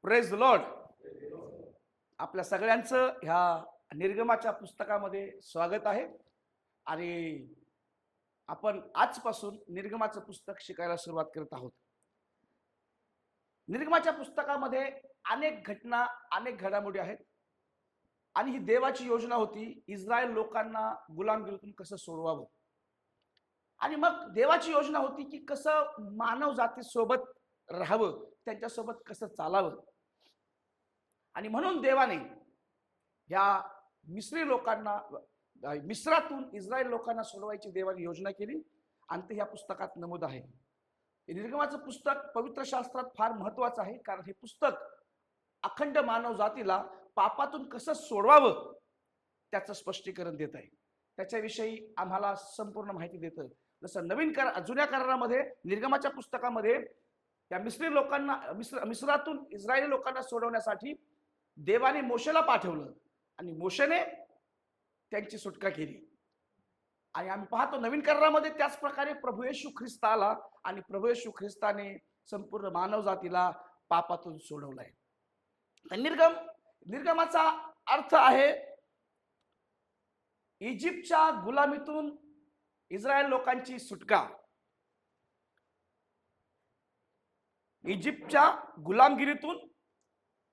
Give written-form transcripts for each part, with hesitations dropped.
Praise the Lord. आपल्या सगळ्यांचं ह्या निर्गमाच्या पुस्तकामध्ये स्वागत आहे. आणि आपण आजपासून निर्गमाचं पुस्तक शिकायला सुरुवात करत आहोत. निर्गमाच्या पुस्तकामध्ये अनेक घटना, अनेक घडामोडी आहेत. आणि ही देवाची योजना होती, इस्रायल लोकांना गुलामगिरीतून कसं सोडवावं. आणि मग देवाची योजना होती की कसं मानव जातीसोबत राहावं, त्यांच्यासोबत कसं चालावं. आणि म्हणून देवाने या मिस्री लोकांना, मिस्रातून इस्रायल लोकांना सोडवायची देवाने योजना केली. आणि ते ह्या पुस्तकात नमूद आहे. निर्गमाचं पुस्तक पवित्र शास्त्रात फार महत्वाचं आहे, कारण हे पुस्तक अखंड मानव जातीला पापातून कसं सोडवावं त्याचं स्पष्टीकरण देत आहे. त्याच्याविषयी आम्हाला संपूर्ण माहिती देतं. जसं जुन्या करारामध्ये निर्गमाच्या पुस्तकामध्ये त्या मिस्री लोकांना मिस्रातून इस्रायली लोकांना सोडवण्यासाठी देवाने मोशेला पाठवलं आणि मोशेने त्यांची सुटका केली. आणि आम्ही पाहतो नवीन करारामध्ये त्याच प्रकारे प्रभू येशू ख्रिस्त आला आणि प्रभू येशू ख्रिस्ताने संपूर्ण मानव जातीला पापातून सोडवलाय. निर्गमाचा अर्थ आहे इजिप्तच्या गुलामीतून इस्रायल लोकांची सुटका. इजिप्तच्या गुलामगिरीतून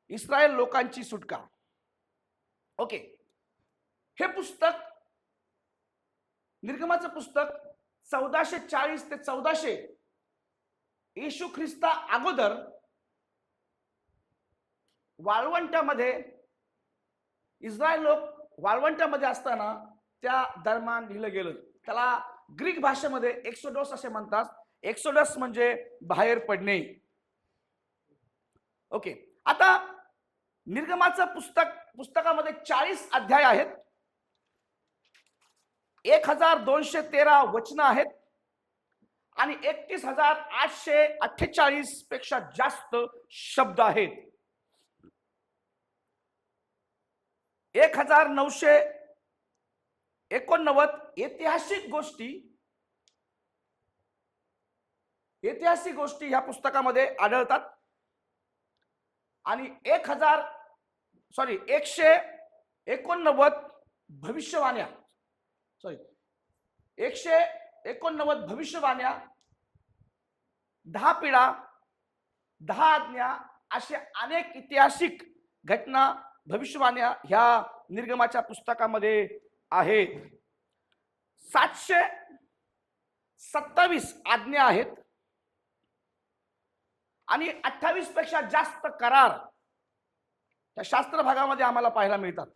इस्रायल लोकांची सुटका. ओके, हे पुस्तक, निर्गमाचं पुस्तक 1440 ते 1400 येशू ख्रिस्ता अगोदर वाळवंटामध्ये, इस्रायल लोक वाळवंटामध्ये असताना त्या दरम्यान लिहिलं गेलं. त्याला ग्रीक भाषेमध्ये एक्सोडस असे म्हणतात. एक्सोडस म्हणजे बाहेर पडणे. ओके, आता निर्गमाचं पुस्तकामध्ये 40 अध्याय आहेत, 1213 वचनं आहेत आणि 31,848 पेक्षा जास्त शब्द आहेत. 1989 ऐतिहासिक गोष्टी ह्या पुस्तकामध्ये आढळतात. आणि 189 भविष्यवाण्या, 189 भविष्यवाण्या, 10 पिढा, 10 आज्ञा, असे अनेक ऐतिहासिक घटना, भविष्यवाण्या ह्या निर्गमाच्या पुस्तकामध्ये आहेत. 727 आज्ञा आहेत आणि 28 पेक्षा जास्त करार त्या शास्त्र भागामध्ये आम्हाला पाहायला मिळतात.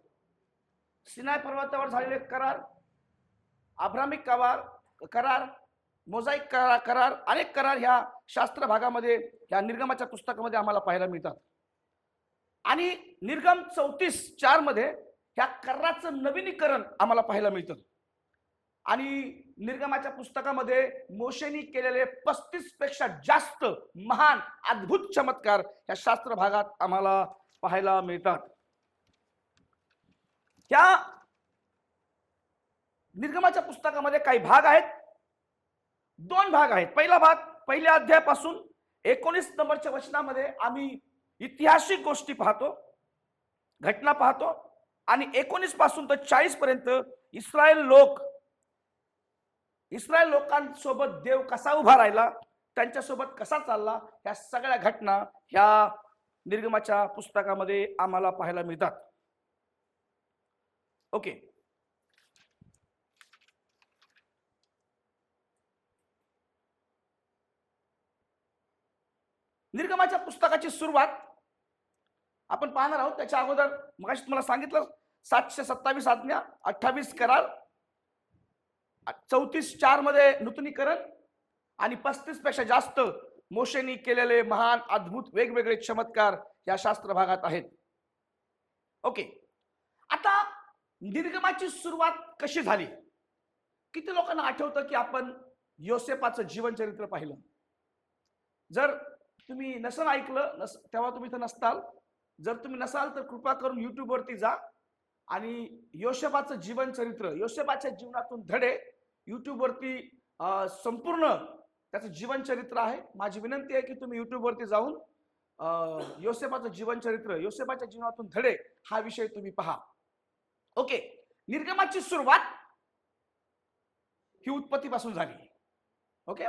सिनाय पर्वतावर झालेले करार, अब्रामिक करार, मोझाईक करार, अनेक करार ह्या शास्त्र भागामध्ये, ह्या निर्गमाच्या पुस्तकामध्ये आम्हाला पाहायला मिळतात. आणि निर्गम 34:4 मध्ये ह्या कराराचं नवीनीकरण आम्हाला पाहायला मिळतं. आणि निर्गमाच्या पुस्तकामध्ये मोशेनी केलेले 35 पेक्षा जास्त महान अद्भुत चमत्कार या शास्त्र भागात आम्हाला पाहायला मिळतात. त्या निर्गमाच्या पुस्तकामध्ये काही भाग आहेत, 2 भाग आहेत. पहिला भाग, पहिल्या अध्यायापासून 19 नंबरच्या वचनामध्ये आम्ही ऐतिहासिक गोष्टी पाहतो, घटना पाहतो. आणि 19 पासून तर 40 पर्यंत इस्रायल लोकांसोबत देव कसा उभा राहिला, त्यांच्यासोबत कसा चालला, ह्या सगळ्या घटना ह्या निर्गमाच्या पुस्तकामध्ये आम्हाला पाहायला मिळतात. ओके, निर्गमाच्या पुस्तकाची सुरुवात आपण पाहणार आहोत. त्याच्या अगोदर मगाशी तुम्हाला सांगितलं 727 आज्ञा, 28 करार, 34:4 मध्ये नूतनीकरण आणि 35 पेक्षा जास्त मोशेनी केलेले महान अद्भुत वेगवेगळे चमत्कार या शास्त्र भागात आहेत. ओके, आता निर्गमाची सुरुवात कशी झाली? किती लोकांना आठवतं की आपण योसेफाचं जीवनचरित्र पाहिलं? जर तुम्ही नसेल ऐकलं तेव्हा तुम्ही इथं नसताल. जर तुम्ही नसाल तर कृपा करून YouTube वरती जा आणि योसेफाचं जीवनचरित्र, योसेफाच्या जीवनातून धडे YouTube वरती संपूर्ण त्याचं जीवनचरित्र आहे. माझी विनंती आहे की तुम्ही YouTube वरती जाऊन योसेफाचं जीवन चरित्र, योसेफाच्या जीवनातून धडे, हा विषय तुम्ही पहा. ओके, निर्गमाची सुरुवात ही उत्पत्तीपासून झाली. ओके,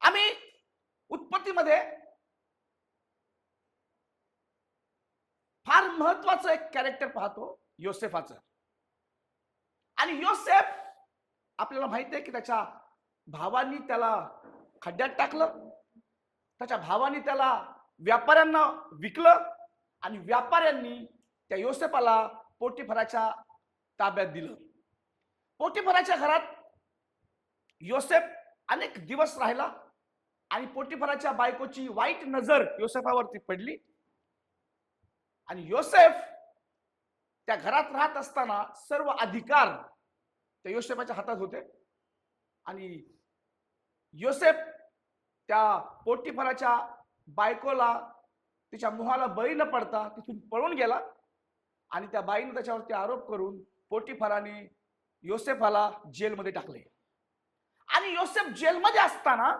आम्ही उत्पत्तीमध्ये फार महत्वाचं एक कॅरेक्टर पाहतो, योसेफाचं. आणि योसेफ, आपल्याला माहिती आहे की त्याच्या भावांनी त्याला खड्ड्यात टाकलं, त्याच्या भावांनी त्याला व्यापाऱ्यांना विकलं, आणि व्यापाऱ्यांनी त्या योसेफाला पोटिफराच्या ताब्यात दिलं. पोटिफराच्या घरात योसेफ अनेक दिवस राहिला, आणि पोटिफराच्या बायकोची वाईट नजर योसेफावरती पडली, आणि योसेफ त्या घरात राहत असताना सर्व अधिकार त्या योसेफाच्या हातात होते. आणि योसेफ त्या पोटिफराच्या बायकोला तिच्या मुहाला बळी न पडता तिथून पळून गेला, आणि त्या बाईने त्याच्यावरती आरोप करून पोटिफराने योसेफाला जेलमध्ये टाकले. आणि योसेफ जेलमध्ये असताना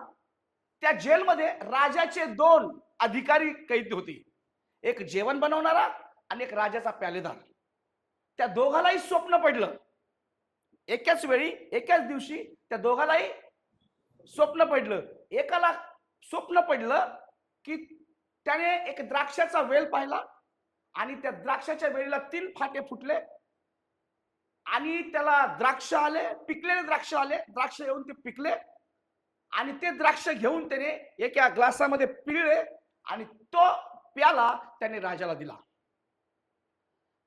त्या जेलमध्ये राजाचे 2 अधिकारी कैद होते, एक जेवण बनवणारा आणि एक राजाचा प्यालेदार. त्या दोघालाही स्वप्न पडलं, एकाच वेळी एकाच दिवशी त्या दोघालाही स्वप्न पडलं. एकाला स्वप्न पडलं की त्याने एक द्राक्षाचा वेल पाहिला, आणि त्या द्राक्षाच्या वेलीला 3 फाटे फुटले, आणि त्याला द्राक्ष आले, पिकलेले द्राक्ष आले, द्राक्ष येऊन ते पिकले, आणि ते द्राक्ष घेऊन त्याने एका ग्लासामध्ये पिळले, आणि तो प्याला त्याने राजाला दिला.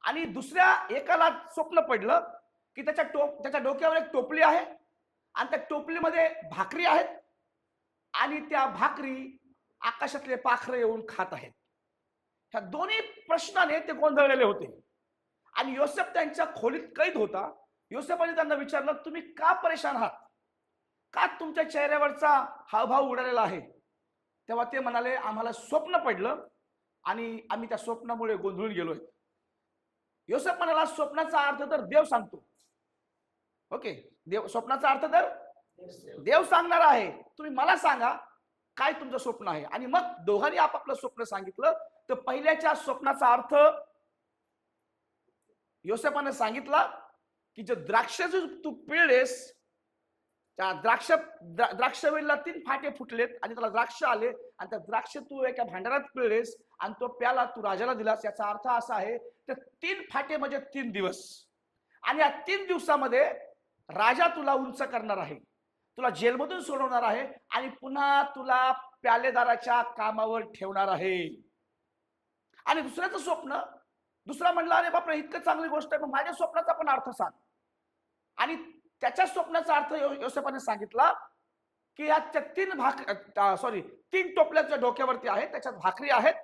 आणि दुसऱ्या एकाला स्वप्न पडलं की त्याच्या डोक्यावर एक टोपली आहे, आणि त्या टोपलीमध्ये भाकरी आहेत, आणि त्या भाकरी आकाशातले पाखरे येऊन खात आहेत. ह्या दोन्ही प्रश्नाने ते गोंधळलेले होते. आणि योसेफ त्यांच्या खोलीत कैद होता. योसेफाने त्यांना विचारलं, तुम्ही का परेशान आहात, का तुमच्या चेहऱ्यावरचा हावभाव उडालेला आहे? तेव्हा ते म्हणाले, आम्हाला स्वप्न पडलं आणि आम्ही त्या स्वप्नामुळे गोंधळून गेलोय. योसेफ म्हणाला, स्वप्नाचा अर्थ तर देव सांगतो. ओके, स्वप्नाचा अर्थ तर देव सांगणार आहे, तुम्ही मला सांगा काय तुमचं स्वप्न आहे. आणि मग दोघांनी आपापलं स्वप्न सांगितलं. तर पहिल्याच्या स्वप्नाचा अर्थ योसेफाने सांगितला की जे द्राक्ष तू पिळलेस, त्या द्राक्षवेलीला 3 फाटे फुटलेत, आणि त्याला द्राक्ष आले, आणि त्या द्राक्ष तू एका भांडारात पिळलेस, आणि तो प्याला तू राजाला दिलास. याचा अर्थ असा आहे तर 3 फाटे म्हणजे 3 दिवस, आणि या 3 दिवसामध्ये राजा तुला उंच करणार आहे, तुला जेलमधून सोडवणार आहे, आणि पुन्हा तुला प्यालेदाराच्या कामावर ठेवणार आहे. आणि दुसऱ्याचं स्वप्न, दुसरा म्हणला, अरे बापरे, इतकं चांगली गोष्ट आहे, मग माझ्या स्वप्नाचा पण अर्थ सांग. आणि त्याच्या स्वप्नाचा अर्थ योसेफाने सांगितला की या 3 टोपल्याच्या डोक्यावरती आहेत, त्याच्यात भाकरी आहेत.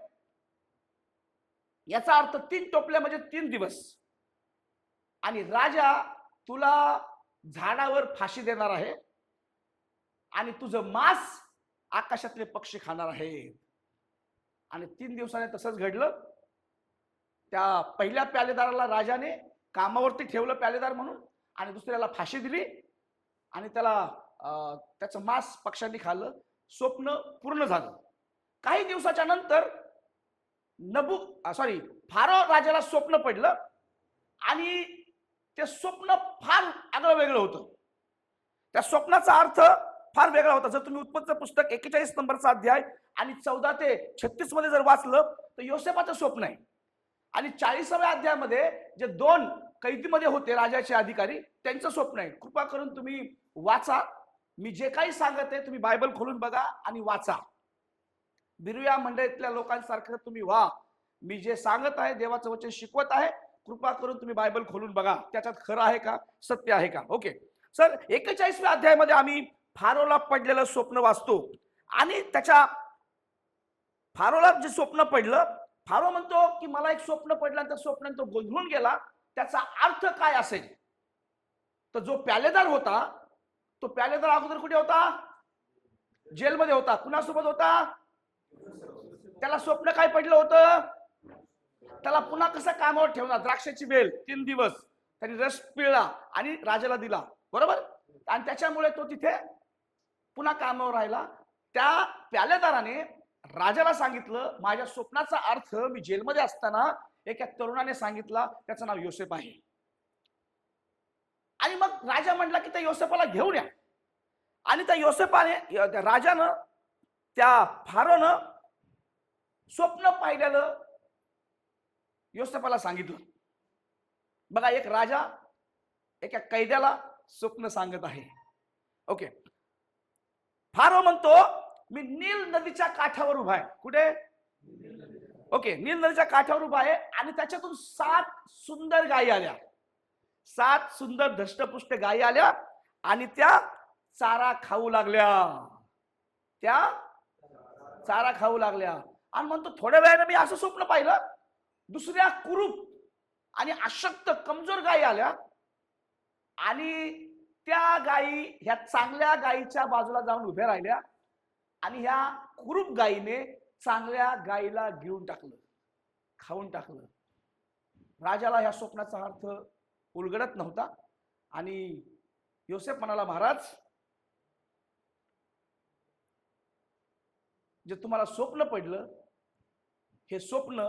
याचा अर्थ 3 टोपल्या म्हणजे 3 दिवस, आणि राजा तुला झाडावर फाशी देणार आहे, आणि तुझं मांस आकाशातले पक्षी खाणार आहेत. आणि 3 दिवसाने तसंच घडलं. त्या पहिल्या प्यालेदाराला राजाने कामावरती ठेवलं प्यालेदार म्हणून, आणि दुसऱ्याला फाशी दिली, आणि त्याला त्याचं मांस पक्ष्यांनी खाल्लं. स्वप्न पूर्ण झालं. काही दिवसाच्या नंतर फारो राजाला स्वप्न पडलं, आणि ते स्वप्न फार आगळं वेगळं होतं. त्या स्वप्नाचा अर्थ फार वेगळा होता. जर तुम्ही उत्पत्तीचं पुस्तक 41 नंबरचा अध्याय आणि 14 ते 36 मध्ये जर वाचलं तर योसेफाचं स्वप्न आहे. आणि 40व्या अध्यायामध्ये जे 2 कैदीमध्ये होते राजाचे अधिकारी, त्यांचं स्वप्न आहे. कृपा करून तुम्ही वाचा. मी जे काही सांगत आहे तुम्ही बायबल खोलून बघा आणि वाचा. बिरुया मंडळीतल्या लोकांसारखं तुम्ही व्हा. मी जे सांगत आहे, देवाचं वचन शिकवत आहे, कृपा करून तुम्ही बायबल खोलून बघा, त्याच्यात खरं आहे का, सत्य आहे का. ओके सर, 41व्या अध्यायामध्ये आम्ही फारोला पडलेलं स्वप्न वाचतो. आणि त्याच्या फारोला जे स्वप्न पडलं, फारो म्हणतो की मला एक स्वप्न पडलं, त्या स्वप्नात तो गोंधळून गेला. त्याचा अर्थ काय असेल? तर जो प्यालेदार होता, तो प्यालेदार अगोदर कुठे होता? जेलमध्ये होता. कुणासोबत होता? त्याला स्वप्न काय पडलं होतं? त्याला पुन्हा कसं कामावर ठेवणार? द्राक्षाची वेल 3 दिवस त्यांनी रस पिळला आणि राजाला दिला, बरोबर. आणि त्याच्यामुळे तो तिथे पुन्हा कामावर राहिला. त्या प्यालेदाराने राजाला सांगितलं माझ्या स्वप्नाचा अर्थ मी जेलमध्ये असताना एका तरुणाने सांगितला, त्याचं नाव योसेफ आहे. आणि मग राजा म्हटला की त्या योसेफाला घेऊन या. आणि त्या योसेफाने, त्या राजानं, त्या फारोनं स्वप्न पाहिलेलं योसेफाला सांगितलं. बघा, एक राजा एका कैद्याला स्वप्न सांगत आहे. ओके, फारो म्हणतो मी नील नदीच्या काठावर उभा आहे. कुठे? ओके, नील नदीच्या काठावर उभा आहे आणि त्याच्यातून 7 सुंदर गायी आल्या. 7 सुंदर धष्टपुष्ट गायी आल्या आणि त्या चारा खाऊ लागल्या. त्या चारा खाऊ लागल्या आणि म्हणतो थोड्या वेळाने मी असं स्वप्न पाहिलं, दुसऱ्या कुरूप आणि अशक्त कमजोर गायी आल्या आणि त्या गायी ह्या चांगल्या गायीच्या बाजूला जाऊन उभ्या राहिल्या आणि ह्या कुरूप गायीने चांगल्या गायीला गिळून टाकलं, खाऊन टाकलं. राजाला ह्या स्वप्नाचा अर्थ उलगडत नव्हता आणि योसेफ म्हणाला, महाराज, जे तुम्हाला स्वप्न पडलं हे स्वप्न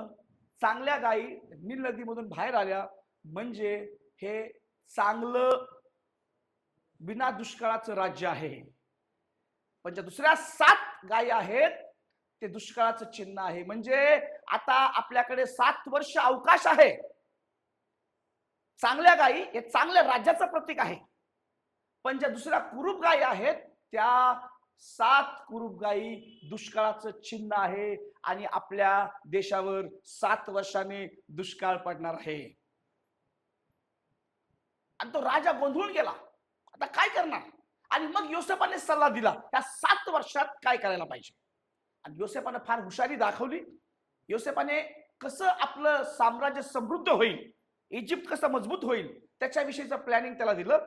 चांगल्या गायी नील नदीमधून बाहेर आल्या म्हणजे हे चांगलं बिना दुष्काळाचं राज्य आहे. पण ज्या दुसऱ्या 7 गायी आहेत ते दुष्काळाचं चिन्ह आहे. म्हणजे आता आपल्याकडे 7 वर्ष अवकाश आहे. चांगल्या गायी हे चांगल्या राज्याचं प्रतीक आहे. पण ज्या दुसऱ्या कुरूप गायी आहेत त्या 7 कुरूप गायी दुष्काळाचं चिन्ह आहे आणि आपल्या देशावर 7 वर्षांनी दुष्काळ पडणार आहे. आणि तो राजा गोंधळून गेला, आता काय करणार? आणि मग योसेफाने सल्ला दिला त्या 7 वर्षात काय करायला पाहिजे. आणि योसेफाने फार हुशारी दाखवली. योसेफाने कसं आपलं साम्राज्य समृद्ध होईल, इजिप्त कसं मजबूत होईल त्याच्याविषयीचं प्लॅनिंग त्याला दिलं.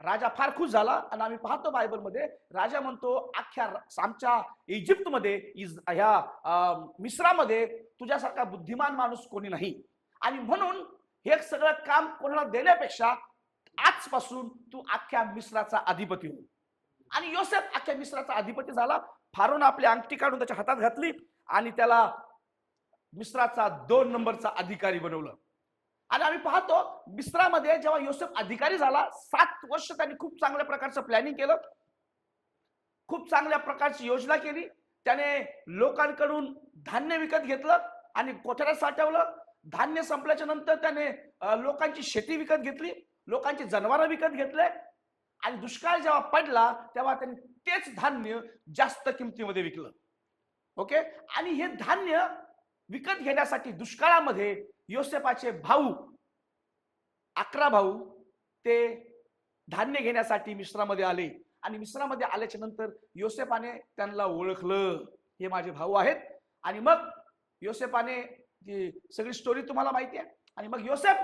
राजा फार खुश झाला आणि आम्ही पाहतो बायबलमध्ये राजा म्हणतो अख्ख्या आमच्या इजिप्तमध्ये ह्या मिस्रामध्ये तुझ्यासारखा बुद्धिमान माणूस कोणी नाही आणि म्हणून हे सगळं काम कोणाला देण्यापेक्षा आजपासून तू अख्ख्या मिस्राचा अधिपती हो. आणि योसेफ अख्ख्या मिस्राचा अधिपती झाला. फारोनं आपली अंगठी काढून त्याच्या हातात घातली आणि त्याला मिस्राचा 2 नंबरचा अधिकारी बनवलं. आणि आम्ही पाहतो मिस्रामध्ये जेव्हा योसेफ अधिकारी झाला 7 वर्ष त्यांनी खूप चांगल्या प्रकारचं प्लॅनिंग केलं, खूप चांगल्या प्रकारची योजना केली. त्याने लोकांकडून धान्य विकत घेतलं आणि कोठ्यात साठवलं. धान्य संपल्याच्या नंतर त्याने लोकांची शेती विकत घेतली, लोकांची जनावरं विकत घेतले आणि दुष्काळ जेव्हा पडला तेव्हा त्यांनी तेच धान्य जास्त किमतीमध्ये विकलं. ओके, आणि हे धान्य विकत घेण्यासाठी दुष्काळामध्ये योसेफाचे भाऊ 11 भाऊ ते धान्य घेण्यासाठी मिस्रामध्ये आले. आणि मिस्रामध्ये आल्याच्या नंतर योसेफाने त्यांना ओळखलं, हे माझे भाऊ आहेत. आणि मग योसेफाने ती सगळी स्टोरी तुम्हाला माहिती आहे. आणि मग योसेफ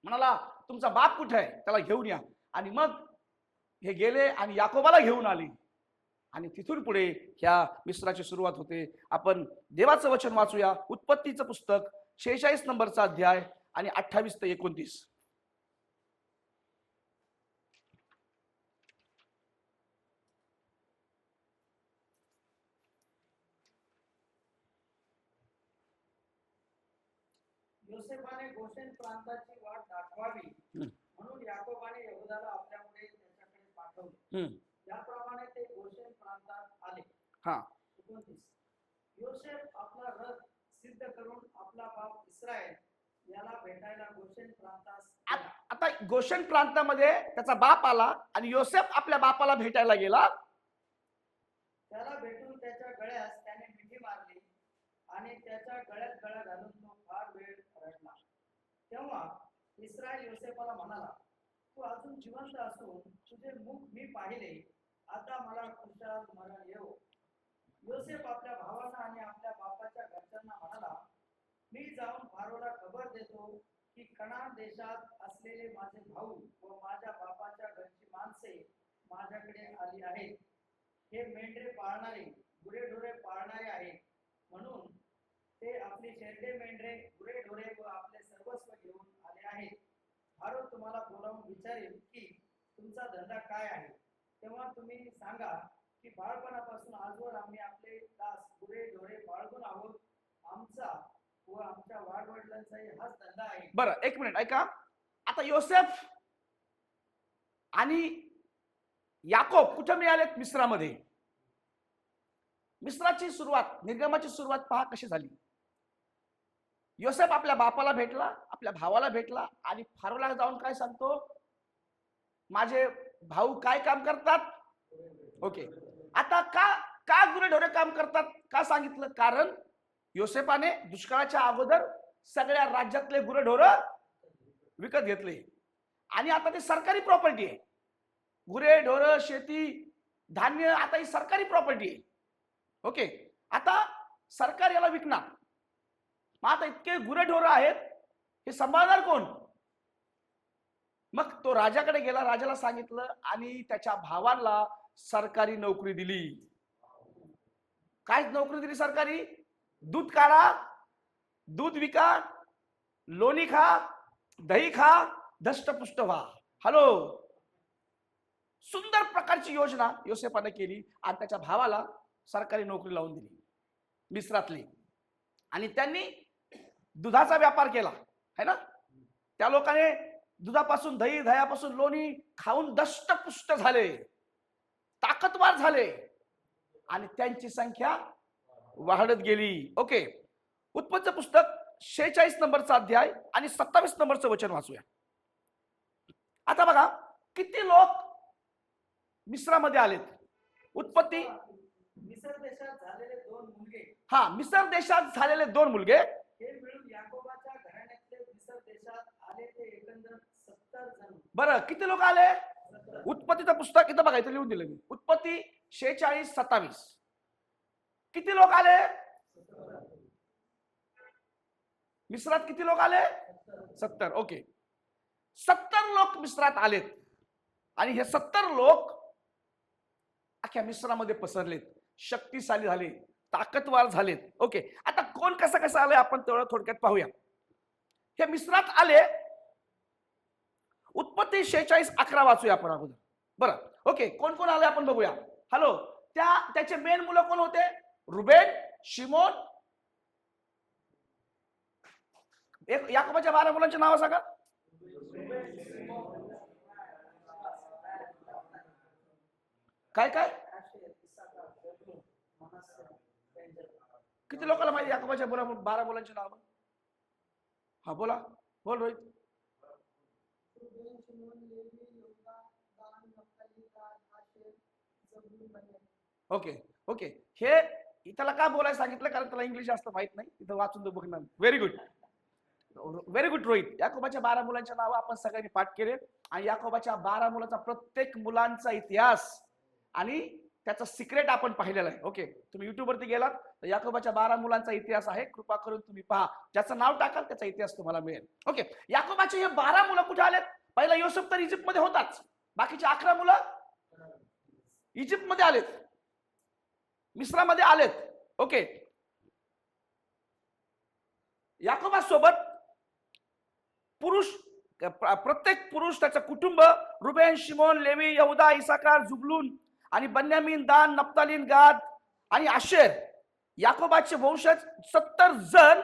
म्हणाला तुमचा बाप कुठे आहे, त्याला घेऊन या. आणि मग हे गेले आणि याकोबाला घेऊन आले आणि तिथून पुढे ह्या मिस्राची सुरुवात होते. आपण देवाचं वचन वाचूया. उत्पत्तीचं पुस्तक 46 नंबरचा अध्याय आणि 28 ते 29. योसेफाने गोशेन प्रांताची वाट दाखवावी म्हणून याकोबाने यहूदाला आपल्यापुढे त्याच्याकडे पाठवले. त्याप्रमाणे ते गोशेन प्रांतात आले. 29. योसेफ आपला रथ सिद्ध करून आपला बाप इस्रायल याला भेटायला गोशेन प्रांतात गेला. आता गोशेन प्रांतामध्ये त्याचा बाप आला आणि योसेफ आपल्या बापाला भेटायला गेला. त्याला भेटून त्याच्या गळ्यास त्याने मिठी मारली आणि त्याच्या गळ्यात गळा घालून तो फार वेळ रडला. तेव्हा इस्रायल योसेफाला म्हणाला, तू अजून जिवंत असून तुझे मुख मी पाहिले, आता मला खुशाल मरण येवो. योसेफ आपल्या भावांना आणि आपल्या बापाच्या घरच्यांना म्हणाला, मी जाऊन फारोला खबर देतो की कनान देशात असलेले माझे भाऊ व माझ्या बापाच्या घरची माणसे माझ्याकडे आली आहेत. हे मेंढरे पाळणारे, गुरेढोरे पाळणारे आहेत, म्हणून ते आपली शेरडे, मेंढरे, गुरेढोरे व आपले सर्वस्व घेऊन आले आहेत. फारो तुम्हाला बोलावून विचारेल की तुमचा धंदा काय आहे. तेव्हा तुम्ही सांगा की बाळपणापासून आजवर आम्ही आपले दास गुरे ढोरे बाळगून आहोत. आमचा व आमच्या वाडवडिलांचाही हाच धंदा आहे. बरं, एक मिनिट ऐका. आता योसेफ आणि याकोब कुठे मिळालेत? मिस्रामध्ये. मिस्राची सुरुवात, निर्गमाची सुरुवात पहा कशी झाली. योसेफ आपल्या बापाला भेटला, आपल्या भावाला भेटला आणि फारोला जाऊन काय सांगतो? माझे भाऊ काय काम करतात? ओके. आता का का गुरेढोरे काम करतात? का सांगितलं? कारण योसेफाने दुष्काळाच्या अगोदर सगळ्या राज्यातले गुरेढोर विकत घेतले आणि आता ते सरकारी प्रॉपर्टी आहे. गुरेढोर, शेती, धान्य आता ही सरकारी प्रॉपर्टी आहे. ओके. आता सरकार याला विकणार. मग आता इतके गुरेढोर आहेत, हे सांभाळणार कोण? मग तो राजाकडे गेला, राजाला सांगितलं आणि त्याच्या भावाला सरकारी नोकरी दिली. काय नोकरी दिली सरकारी? दूध काढा, दूध विका, लोणी खा, दही खा, धष्टपुष्ट व्हा. हॅलो. सुंदर प्रकारची योजना योसेफाने केली आणि त्याच्या भावाला सरकारी नोकरी लावून दिली मिस्रातली. आणि त्यांनी दुधाचा व्यापार केला है ना. त्या लोकांनी दुधापासून दही, दह्यापासून लोणी खाऊन दष्टपुष्ट झाले, ताकदवार झाले आणि त्यांची संख्या वाढत गेली. ओके. उत्पत्तीचं पुस्तक 46 नंबरचा अध्याय आणि 27 नंबरचं वचन वाचूया. आता बघा किती लोक मिस्रामध्ये आलेत. उत्पत्ती मिसर देशात झालेले 2 मुलगे, हा, मिसर देशात झालेले 2 मुलगे हे मिळून याकोबाच्या घराण्यातले मिसर देशात आले ते एकंदर 70 जण. बरं, किती लोक आले? 70. उत्पत्तीचं पुस्तक इथं बघा, इथं लिहून दिलं मी. उत्पत्ती 46, 27. किती लोक आले? 70. मिस्रात किती लोक आले? 70. ओके. 70 लोक मिस्रात आलेत आणि हे 70 लोक अख्ख्या मिस्रामध्ये पसरलेत, शक्तिशाली झाले, ताकदवार झालेत. ओके. आता कोण कसं कसं आलंय आपण तेवढं थोडक्यात पाहूया. हे मिस्रात आले. उत्पत्ती 46, 11 वाचूया आपण अगोदर. बरं, ओके. कोण कोण आले आपण बघूया. हॅलो. त्याचे मेन मुलं कोण होते? रुबेन, शिमोन. एक याकोबाच्या 12 मुलांची नावं सांगा. काय काय? किती लोकांना माहिती याकोबाच्या 12 मुलांची नावं? हा बोला, बोल रोहित. Okay okay. हे त्याला का बोलायला सांगितलं? कारण त्याला इंग्लिश जास्त माहित नाही. इथं वाचून तो बघणार. Very good, very good Rohit. याकोबाच्या 12 मुलांच्या नावं आपण सगळ्यांनी पाठ केले आणि याकोबाच्या 12 मुलांचा प्रत्येक मुलांचा इतिहास आणि त्याचं सिक्रेट आपण पाहिलेलं आहे. ओके. तुम्ही युट्यूब वरती गेलात तर याकोबाच्या 12 मुलांचा इतिहास आहे, कृपा करून तुम्ही पहा. ज्याचं नाव टाकाल त्याचा इतिहास तुम्हाला मिळेल. ओके. याकोबाचे हे 12 मुलं कुठे आलेत? पहिला योसेफ तर इजिप्त मध्ये होताच, बाकीचे 11 मुलं इजिप्त मध्ये आलेत, मिस्रामध्ये आलेत. ओके. याकोबासोबत पुरुष, प्रत्येक पुरुष त्याचं कुटुंब, रुबेन, शिमोन, लेवी, यहुदा, इसाकार, जुबलून आणि बन्यामीन, दान, नप्तालीन, गाद आणि आशेर, याकोबाचे वंशज 70 जण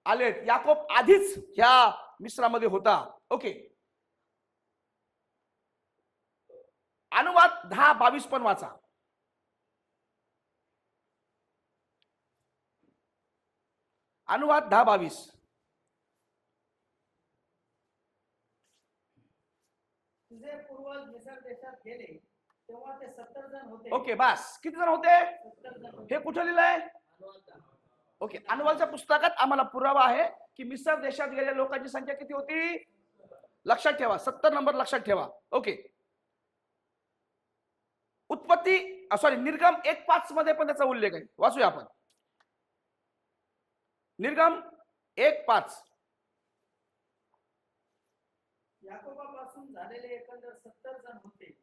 आलेत. याकोब आधीच ह्या मिस्रामध्ये होता. ओके. अनुवाद 10-22 पण वाचा. अनुवाद 10-22. तुझे पूर्वज मिसर देशात गेले तेव्हा ते 70 जण होते. ओके. बस. किती जण होते? 70 जण होते. हे कुठे लिहिलंय? ओके. अनुवादच्या पुस्तकात आम्हाला पुरावा आहे की मिसर देशात गेलेल्या लोकांची संख्या किती होती? लक्षात ठेवा, 70 नंबर लक्षात ठेवा. ओके. उत्पत्ती निर्गम 1:5 मध्ये पण त्याचा उल्लेख आहे. वाचूया आपण. निर्गम 1:5. याकोबापासून झालेले एकंदर 70 जण होते.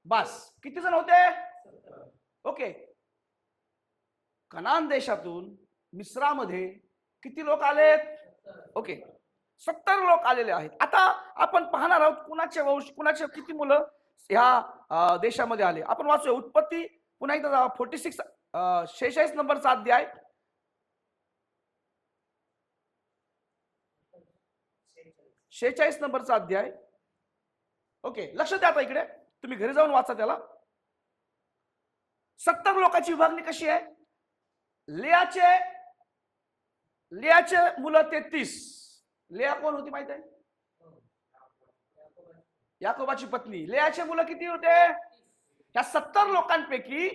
बस. किती जण होते? 70. ओके. कनान देशातून मिस्रामध्ये किती लोक आलेत? ओके. 70 लोक आलेले आहेत. आता आपण पाहणार आहोत कुणाचे वंश, कुणाचे किती मुलं ह्या देशामध्ये आले. आपण वाचूया उत्पत्ती पुन्हा एकदा 46 46 नंबरचा अध्याय, 46 नंबरचा अध्याय. ओके, लक्ष द्या आता इकडे, तुम्ही घरी जाऊन वाचा त्याला. 70 लोकांची विभागणी कशी आहे? लियाचे मुलं 33. लिया कोण होती माहित आहे? याकोबाची पत्नी. लियाचे मुलं किती होते? त्या 70 लोकांपैकी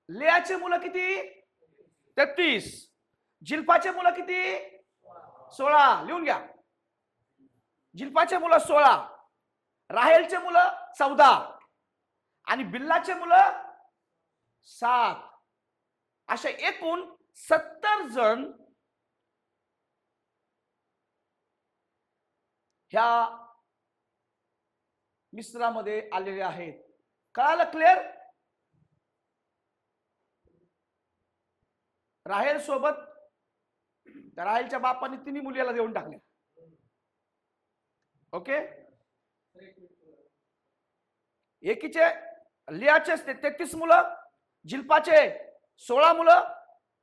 लियाचे मुलं किती? 33. जिल्पाचे मुलं किती? 16. लिहून घ्या. जिल्पाचे मुलं 16, राहेलचे मुलं 14 आणि बिल्लाचे मुलं 7. असे एकूण 70 जण ह्या मिस्रामध्ये आलेले आहेत. कळालं? क्लिअर? राहेल सोबत त्या राहेलच्या बापाने तिन्ही मुलीला देऊन टाकल्या. ओके, एकीचे लियाचे 33 मुलं, जिल्पाचे 16 मुलं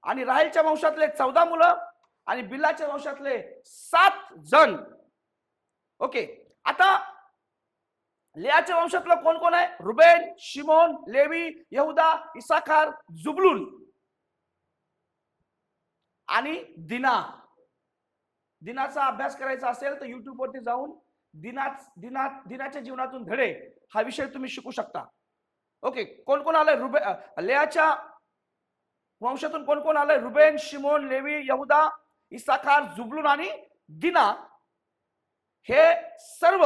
आणि राहेलच्या वंशातले 14 मुलं आणि बिल्लाच्या वंशातले 7 जण. ओके, आता लियाच्या वंशातलं कोण कोण आहे? रुबेन, शिमोन, लेवी, यहुदा, इसाखार, जुबलून आणि दिना. दिनाचा अभ्यास करायचा असेल तर युट्यूब वरती जाऊन दिनाच्या जीवनातून धडे हा विषय तुम्ही शिकू शकता. ओके, कोण कोण आलंय लेयाच्या वंशातून? कोण कोण आलंय? रुबेन, शिमोन, लेवी, यहुदा, इसाखार, जुबलून आणि दिना. हे सर्व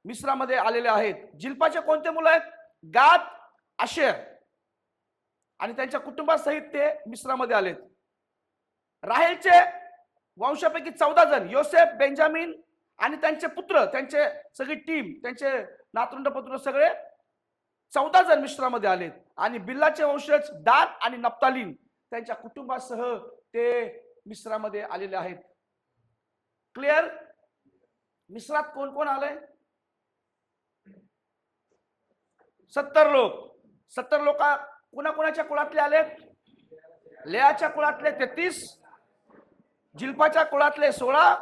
मिस्रामध्ये आलेले आहेत. जिल्पाचे कोणते मुलं आहेत? गाद, आशेर आणि त्यांच्या कुटुंबासहित ते मिस्रामध्ये आलेत. राहेलचे वंशापैकी 14 जण, योसेफ, बेंजामिन आणि त्यांचे पुत्र, त्यांचे सगळी टीम, त्यांचे नातरुंड पुत्र सगळे 14 जण मिस्रामध्ये आलेत. आणि बिल्लाचे वंशज दान आणि नप्तालीन त्यांच्या कुटुंबासह ते मिस्रामध्ये आलेले आहेत. क्लिअर? मिस्रात कोण कोण आलंय? 70 लोक. 70 लोक कुणाकुणाच्या कुळातले आलेत? लेयाच्या कुळातले 33, जिल्पाच्या कुळातले 16,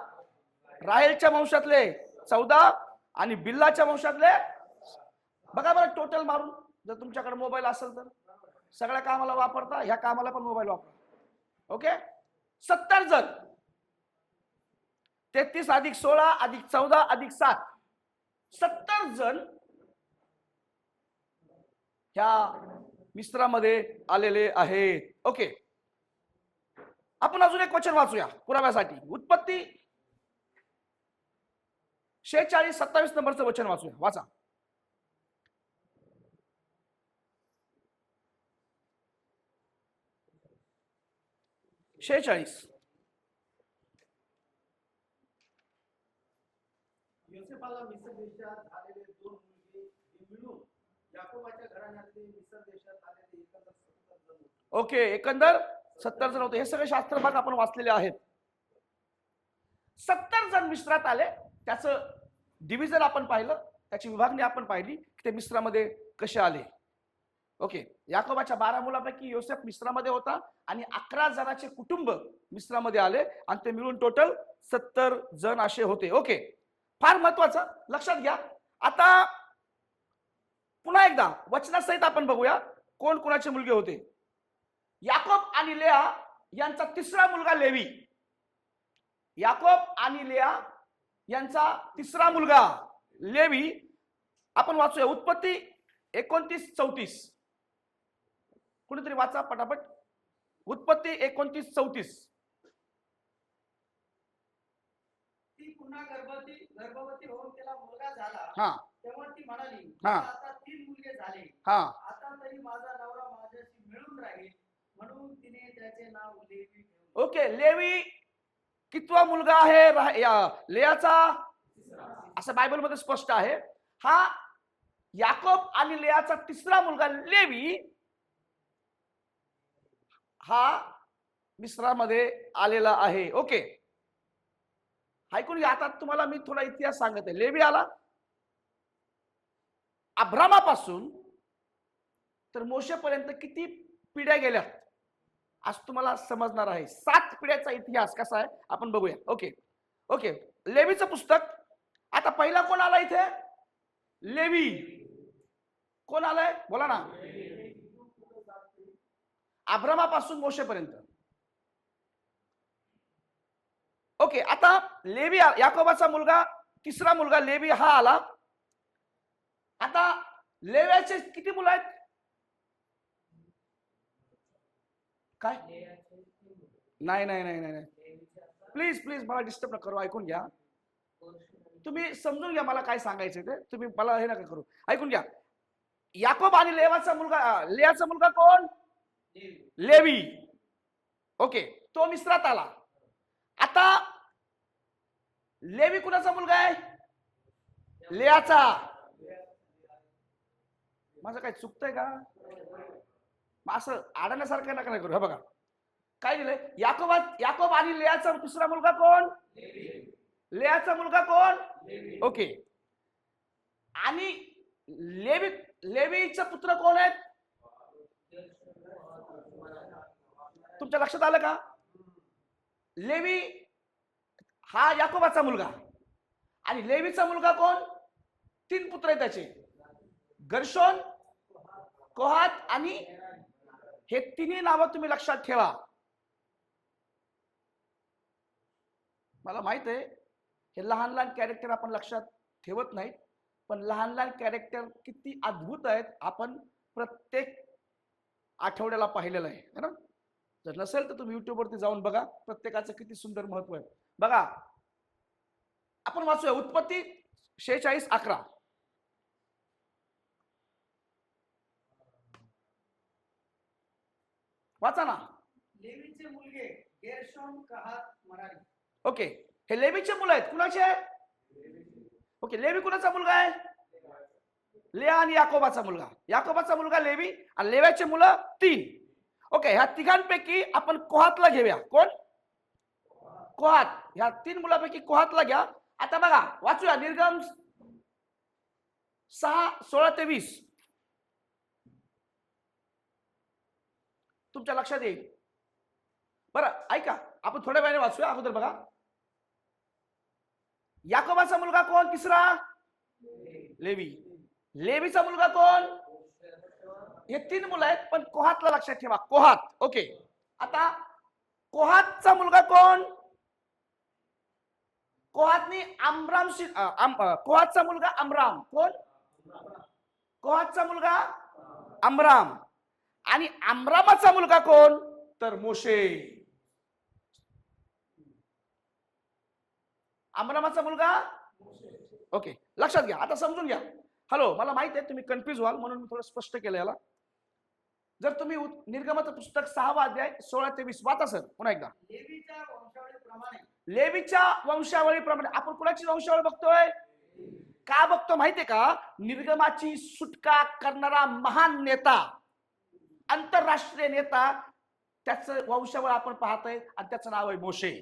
राहेलच्या वंशातले 14 आणि बिल्लाच्या वंशातले. बघा बरं टोटल मारून, जर तुमच्याकडे मोबाईल असेल तर सगळ्या कामाला वापरता, ह्या कामाला पण मोबाईल वापरा. ओके, 70 जण. 33 अधिक 16 अधिक 14 अधिक 7, 70 जण ह्या मिस्रामध्ये आलेले आहेत. ओके, आपण अजून एक वचन वाचूया पुराव्यासाठी. उत्पत्ती 46 27 नंबरचं वचन वाचूया. वाचा. योसेफाला मिस्र देशात आलेले 2 मुलगे मिळून याकोबाच्या घराण्यातले मिस्र देशात आलेले एकंदर 70 जण होते. ओके, एकंदर 70 जण होते. हे सगळे शास्त्र भाग आपण वाचलेले आहेत. 70 जण मिस्रात आले. त्याचं डिव्हिजन आपण पाहिलं, त्याची विभागणी आपण पाहिली की ते मिस्रामध्ये कसे आले. ओके, याकोबाच्या 12 मुलांपैकी योसेफ मिस्रामध्ये होता आणि 11 जणांचे कुटुंब मिस्रामध्ये आले आणि ते मिळून टोटल 70 जण असे होते. ओके, फार महत्वाचं, लक्षात घ्या. आता पुन्हा एकदा वचनासहित आपण बघूया कोण कोणाचे मुलगे होते. याकोब आणि लेया यांचा तिसरा मुलगा लेवी. याकोब आणि लेया यांचा तिसरा मुलगा लेवी. आपण वाचूया उत्पत्ती 29-34. कुणीतरी वाचा पटापट. उत्पत्ती 29-34. ती पुन्हा गर्भवती होऊन तिला मुलगा झाला. हा, तेव्हा ती म्हणाली, हा. आता 3 मुलगे झाले. हा, आता तरी माझा नवरा माझ्याशी मिळून राहील, म्हणून तिने त्याचे नाव लेवी ठेवले. ओके, लेवी कितवा मुलगा आहे लेयाचा? असं बायबलमध्ये स्पष्ट आहे. हा याकोब आणि लेयाचा तिसरा मुलगा लेवी हा मिस्रामध्ये आलेला आहे. ओके, ऐकून घ्या. आता तुम्हाला मी थोडा इतिहास सांगत आहे. लेवी आला अब्रामापासून तर मोशेपर्यंत किती पिढ्या गेल्या आज तुम्हाला समजणार आहे. 7 पिढ्याचा इतिहास कसा आहे आपण बघूया. ओके ओके लेवीचं पुस्तक. आता पहिला कोण आला इथे? लेवी. कोण आलाय बोला ना? अब्रामापासून मोशेपर्यंत. ओके आता लेवी याकोबाचा मुलगा, तिसरा मुलगा लेवी हा आला. आता लेव्याचे किती मुलं आहेत? काय? नाही नाही नाही नाही प्लीज प्लीज मला डिस्टर्ब नका करू. ऐकून घ्या. तुम्ही समजून घ्या मला काय सांगायचं ते. तुम्ही मला हे नका करू. ऐकून घ्या. याकोब आणि लेवाचा मुलगा, लेयाचा मुलगा कोण? लेवी. ओके तो मिस्रात आला. आता लेवी कुणाचा मुलगा आहे? लेयाचा. माझं काय चुकतंय का? असं अडण्यासारखं नका नाही करू. हे बघा काय दिलंय. याकोब आणि लेयाचा दुसरा मुलगा कोण? लेयाचा मुलगा कोण? ओके. आणि लेवीचा पुत्र कोण आहेत? तुमच्या लक्षात आलं का? लेवी हा याकोबाचा मुलगा आणि लेवीचा मुलगा कोण? 3 पुत्र आहेत त्याचे, गर्शोन, कोहात आणि हे तिन्ही नावं तुम्ही लक्षात ठेवा. मला माहित आहे हे लहान लहान कॅरेक्टर आपण लक्षात ठेवत नाही, पण लहान लहान कॅरेक्टर किती अद्भुत आहेत आपण प्रत्येक आठवड्याला पाहिलेलं आहे ना. जर नसेल तर तुम्ही युट्यूबवरती जाऊन बघा, प्रत्येकाचं किती सुंदर महत्व आहे. बघा आपण वाचूया उत्पत्ती 46:11. वाचा ना. लेवीचे मुलगे गेर्शोन, कहात, मरारी. ओके हे लेवीचे मुलं आहेत. कुणाचे? ओके लेवी कुणाचा मुलगा आहे? लेया आणि याकोबाचा मुलगा. याकोबाचा मुलगा लेवी आणि लेव्याचे मुलं 3. ओके ह्या तिघांपैकी आपण कोहातला घेऊया. कोण? कोहात. ह्या 3 मुलांपैकी कोहातला घ्या. आता बघा वाचूया निर्गम 6:16-20. तुमच्या लक्षात येईल. बरं ऐका आपण थोड्या वेळाने वाचूया. अगोदर बघा याकोबाचा मुलगा कोण? तिसरा लेवी. लेवीचा मुलगा कोण? हे 3 मुलं आहेत, पण कोहातला लक्षात ठेवा. कोहात. ओके आता कोहातचा मुलगा कोण? कोहातनी अमरामशी कोहातचा मुलगा अमराम. कोण? कोहातचा मुलगा अमराम. आणि अमरामाचा मुलगा कोण? तर मोशे. अमरामाचा मुलगा ओके लक्षात घ्या. आता समजून घ्या. हॅलो मला माहित आहे तुम्ही कन्फ्युज व्हाल म्हणून मी थोडं स्पष्ट केलं याला. जर तुम्ही निर्गमाचं पुस्तक 6वा अध्याय 16-20 वाचा सर पुन्हा एकदा. लेवीच्या वंशावळीप्रमाणे आपण कुणाची वंशावळी बघतोय? का बघतो माहितीये का? निर्गमाची सुटका करणारा महान नेता, आंतरराष्ट्रीय नेता, त्याचं वंशावळ आपण पाहतोय आणि त्याचं नाव आहे मोशे.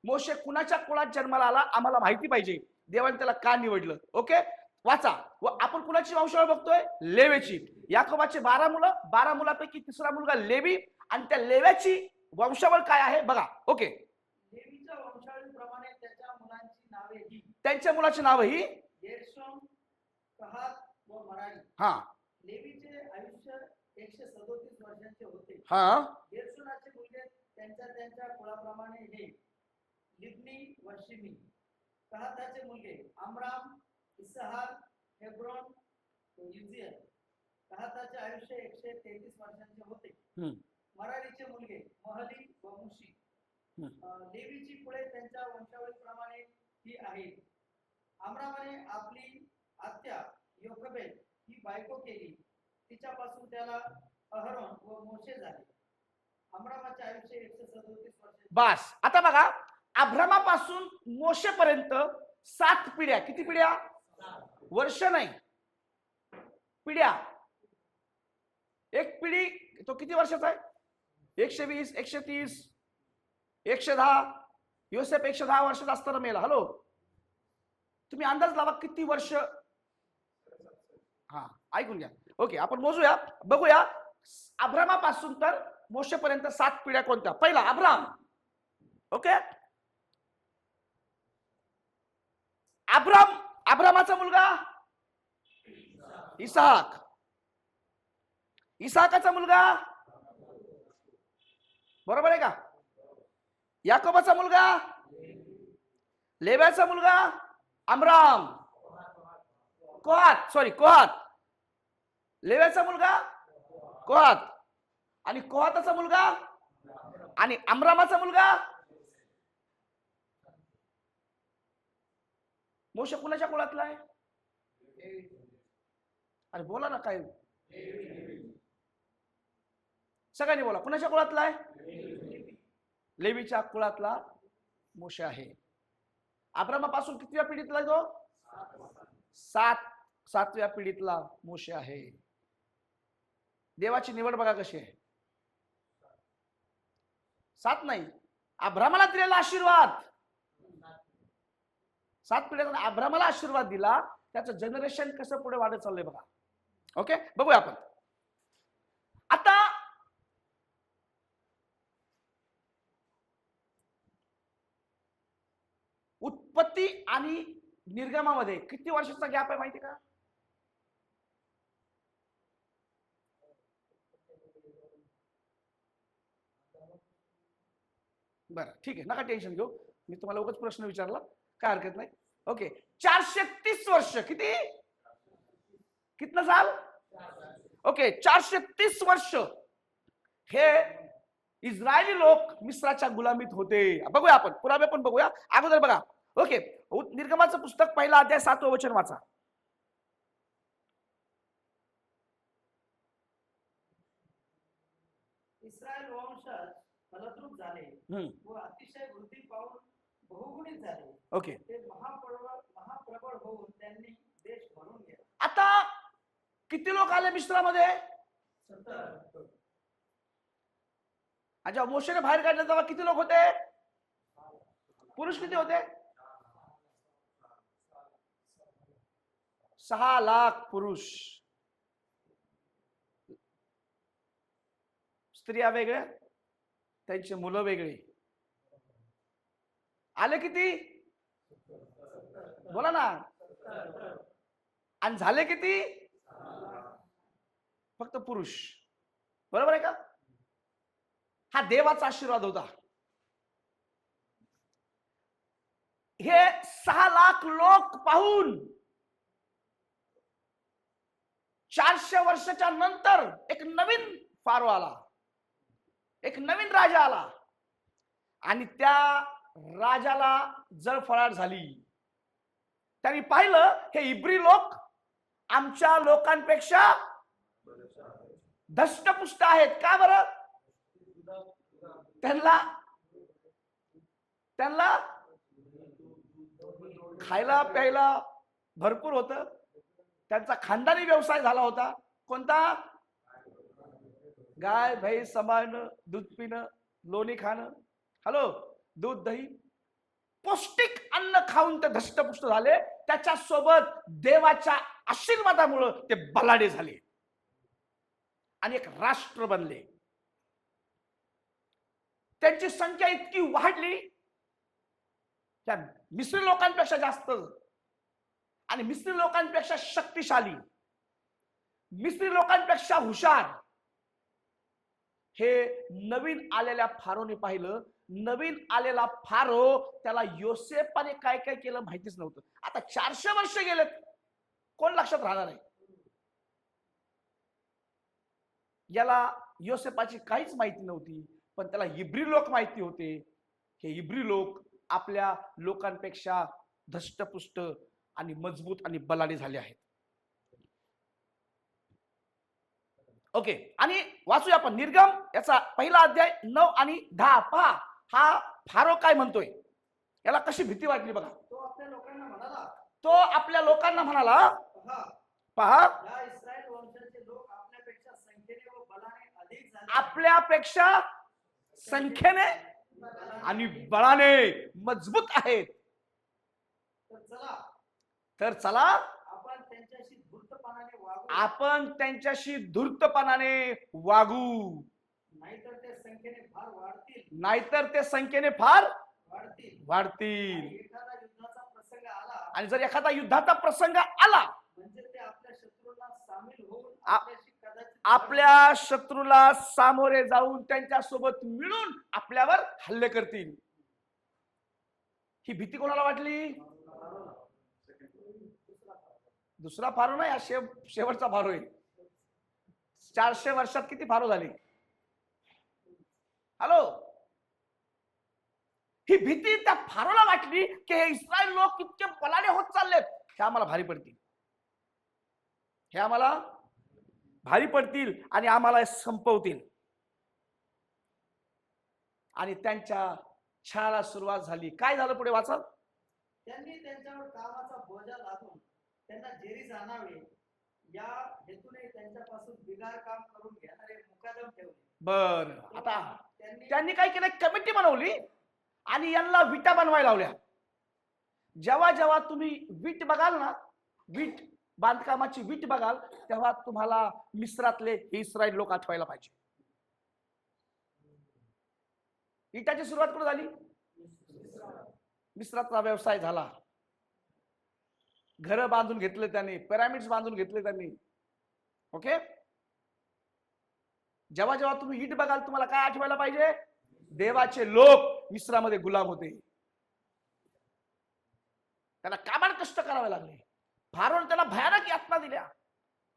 मोशे कुणाच्या कुळात जन्माला आला आम्हाला माहिती पाहिजे. देवाने त्याला का निवडलं. ओके वाचा. व आपण कुणाची वंशावळ बघतोय? लेवीची. याकोबाचे 12 मुलं, 12 मुलांपैकी तिसरा मुलगा लेवी आणि त्या लेव्याची वंशावळ काय आहे बघा. ओके लेवीच्या वंशावळीप्रमाणे त्याच्या मुलांची नावे ही. त्यांच्या मुलाची नाव ही गेर्शोन, कहात व मरारी. हा. लेवीचे आयुष्य 137 वर्षांचे होते. हा. गेर्शोनाचे मुलगे त्यांच्या कुळाप्रमाणे हे लिब्नी व शिमी. कहाताचे मुलगे अमराम, इसहार, हेब्रोन व युजियल. कहाताचे आयुष्य 133 वर्षांचे होते. मरारीचे मुलगे महली व मुशी. लेवीची कुळे त्यांच्या वंशावळीप्रमाणे ही आहेत. अमरामाने आपली आत्या योखबेद ही बायको केली. तिच्यापासून त्याला अहरोन व मोशे झाले. अमरामाचे आयुष्य 137 वर्ष. बस आता बघा अब्रामापासून मोशेपर्यंत 7 पिढ्या. किती पिढ्या? वर्ष नाही पिढ्या. एक पिढी तो किती वर्षाचा आहे? 120, 130, 110. योसेफ 110 वर्षाचा असताना मेला. हॅलो तुम्ही अंदाज लावा किती वर्ष. हा ऐकून घ्या. ओके, आपण मोजूया, बघूया अब्रामापासून तर मोशेपर्यंत 7 पिढ्या कोणत्या. पहिला अब्राम. ओके, अब्रामाचा मुलगा इसाक. इसाकाचा मुलगा, बरोबर आहे का? याकोबाचा मुलगा, लेव्याचा मुलगा अमराम. कोहात. लेव्याचा मुलगा कोहात, आणि कोहाताचा मुलगा आणि अमरामाचा मुलगा मोशे कुणाच्या कुळातला आहे? अरे बोला ना, काय सगळ्यांनी बोला, कुणाच्या कुळातला आहे? लेवीच्या कुळातला मोशे आहे. अब्रामापासून कितव्या पिढीतला तो? 7व्या पिढीतला मोशे आहे. देवाची निवड बघा कशी आहे. 7 नाही, अब्रामाला दिलेला आशीर्वाद. 7 पिढ्या अब्रामाला आशीर्वाद दिला, त्याचं जनरेशन कसं पुढे वाढत चाललंय बघा. ओके, बघूया आपण आता. उत्पत्ती आणि निर्गमामध्ये किती वर्षाचा गॅप आहे माहिती का? बरं, ठीक आहे, नका टेन्शन घेऊ, मी तुम्हाला उगाच प्रश्न विचारला, काय हरकत नाही. ओके, 430 वर्ष. कितना साल? ओके, 430 वर्ष हे इस्रायली लोक मिस्राच्या गुलामीत होते. बघूया आपण पुरावे पण बघूया. अगोदर बघा, ओके, निर्गमाचं पुस्तक पहिला अध्याय 7वं वचन वाचा. इस्रायल वंशज फलद्रूप झाले व अतिशय वृद्धी पाहून बहुगुणित झाले. ओके, ते महाप्रबळ होऊन त्यांनी देश भरून गेला. आता किती लोक आले मिस्रामध्ये? 70. जेव्हा मोशेने बाहेर काढले तेव्हा किती लोक होते? पुरुष किती होते? 6 लाख पुरुष. स्त्रिया वेगळ्या, त्यांची मुलं वेगळी. आले किती? बोला ना. आणि झाले किती? फक्त पुरुष. बरोबर आहे का? हा देवाचा आशीर्वाद होता. हे 6 लाख लोक पाहून 400 वर्षाच्या नंतर एक नवीन फारो आला, एक नवीन राजा आला, आणि त्या राजाला जळफळाट झाली. त्यांनी पाहिलं हे इब्री लोक आमच्या लोकांपेक्षा धष्टपुष्ट आहेत. का बरं? त्यांना खायला प्यायला भरपूर होतं. त्यांचा खानदानी व्यवसाय झाला होता. कोणता? गाय म्हैस सांभाळणं, दूध पिणं, लोणी खाणं. हॅलो, दूध दही पौष्टिक अन्न खाऊन ते धष्टपुष्ट झाले. त्याच्यासोबत देवाच्या आशीर्वादामुळे ते बलाढ्य झाले आणि एक राष्ट्र बनले. त्यांची संख्या इतकी वाढली, त्या मिस्री लोकांपेक्षा जास्त, आणि मिस्री लोकांपेक्षा शक्तिशाली, मिस्री लोकांपेक्षा हुशार. हे नवीन आलेल्या फारोने पाहिलं. नवीन आलेला फारो, त्याला योसेफाने काय काय केलं माहितीच नव्हतं. आता 400 वर्ष गेलेत, कोण लक्षात राहणार आहे? याला योसेफाची काहीच माहिती नव्हती, पण त्याला इब्री लोक माहिती होते. हे इब्री लोक आपल्या लोकांपेक्षा धष्टपुष्ट आणि मजबूत आणि बलाढ्य झाले आहेत. ओके, आणि वाचूया आपण निर्गम याचा पहिला अध्याय 9 आणि 10. पहा हा फारो काय म्हणतोय, याला कशी भीती वाटली बघा. तो आपल्या लोकांना म्हणाला, पहा या इस्रायल वंशाचे लोक आपल्यापेक्षा संख्येने व बलाने अधिक झाले. आपल्यापेक्षा संख्येने आणि बळाने मजबूत आहेत. तर चला तर चला आपण त्यांच्याशी धूर्तपणाने धूर्तपणाने वागू, आपण त्यांच्याशी धूर्तपणाने वागू, नाहीतर ते संख्येने फार वाढतील नाहीतर ते संख्येने फार वाढतील वाढतील. आणि एखादा युद्धाचा प्रसंग आला आणि जर एखादा युद्धाचा प्रसंग आला, म्हणजे ते आपल्या शत्रूंना सामील होऊन आ- आपल्याशी कदाचित आपल्या शत्रूला सामोरे जाऊन त्यांच्यासोबत मिळून आपल्यावर हल्ले करतील. ही भीती कोणाला वाटली? दुसरा फारो नाही, हा शेवटचा फारो आहे. 400 वर्षात किती फारो झाले? हॅलो, ही भीती त्या फारोला वाटली की हे इस्रायल लोक कितके बलाढ्य होत चाललेत, हे आम्हाला भारी पडतील, हे आम्हाला भारी पडतील आणि आम्हाला संपवतील. आणि त्यांच्या छळाला सुरुवात झाली. काय झालं पुढे वाचा. त्यांनी त्यांच्यावर कामाचा बोजा लादून त्यांना जेरीस आणावे या हेतूने त्यांच्यापासून बिगार काम करून घेणारे मुकादम ठेवले. बर, आता त्यांनी त्यांनी काय केलं, कमिटी बनवली आणि यांना विटा बनवायला लावल्या. जेव्हा जेव्हा तुम्ही वीट बघाल ना, वीट बांधकामाची वीट बघाल, तेव्हा तुम्हाला मिस्रातले हे इस्रायल लोक आठवायला पाहिजे. इटाची सुरुवात कुठे झाली? मिस्रातला व्यवसाय झाला. घर बांधून घेतले त्यांनी, पिरामिड्स बांधून घेतले त्यांनी. ओके, जेव्हा जेव्हा तुम्ही ईट बघाल तुम्हाला काय आठवायला पाहिजे? देवाचे लोक मिस्रामध्ये गुलाम होते. त्यांना कामाला कष्ट करावे लागले. फारोने त्यांना भयानक यातना दिल्या,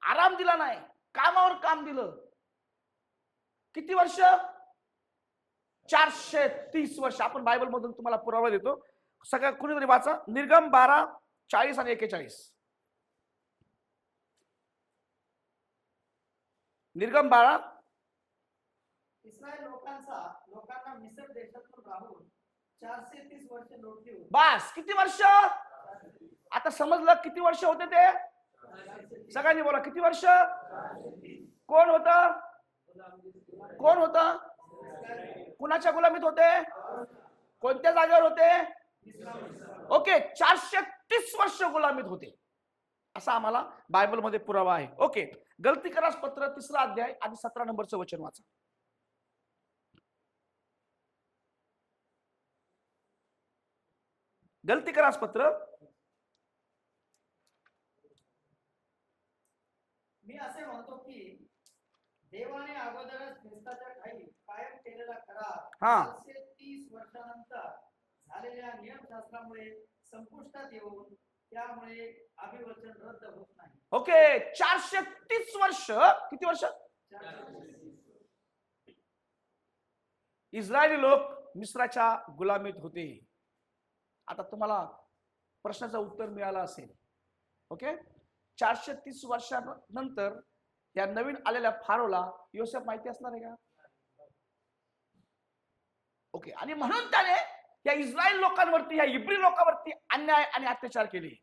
आराम दिला नाही, कामावर काम दिलं. किती वर्ष? 430 वर्ष. आपण बायबल मधून तुम्हाला पुरावा देतो. सगळं कुणीतरी वाचा, निर्गम 12:40 आणि 41. निर्गम 12. इस्रायल लोकांना मिस्र देशातून राहून 430 वर्ष लोटली होती. बस, किती वर्ष? आता समजलं किती वर्ष होते ते? सगळ्यांनी बोला, किती वर्ष? कोण होत? कोण होत? कुणाच्या गुलामीत होते? कोणत्या जागेवर होते? ओके, 430 वर्ष गुलामीत होते, असा आम्हाला बायबल मध्ये पुरावा आहे. ओके, गलतीकरास पत्र 3 अध्याय आणि 17 नंबरचं वचन वाचा. गलतीकरास पत्र. मी असे म्हणतो की देवाने अगोदरच ख्रिस्ताच्या ठाई कायम केलेला करार 430 वर्षानंतर झालेल्या नियमशास्त्रामुळे संपुष्टात येऊन त्यामुळे अभिवचन रद्द होत नाही. ओके, 430 वर्ष. किती वर्ष? 430. इस्रायली लोक मिस्राच्या गुलामीत होते. आता तुम्हाला प्रश्नाचं उत्तर मिळालं असेल. ओके, 430 वर्षानंतर या नवीन आलेल्या फारोला योसेफ माहिती असणार आहे का? ओके, आणि म्हणून त्याने या इस्रायल लोकांवरती, या इब्री लोकांवरती अन्याय आणि अत्याचार केले.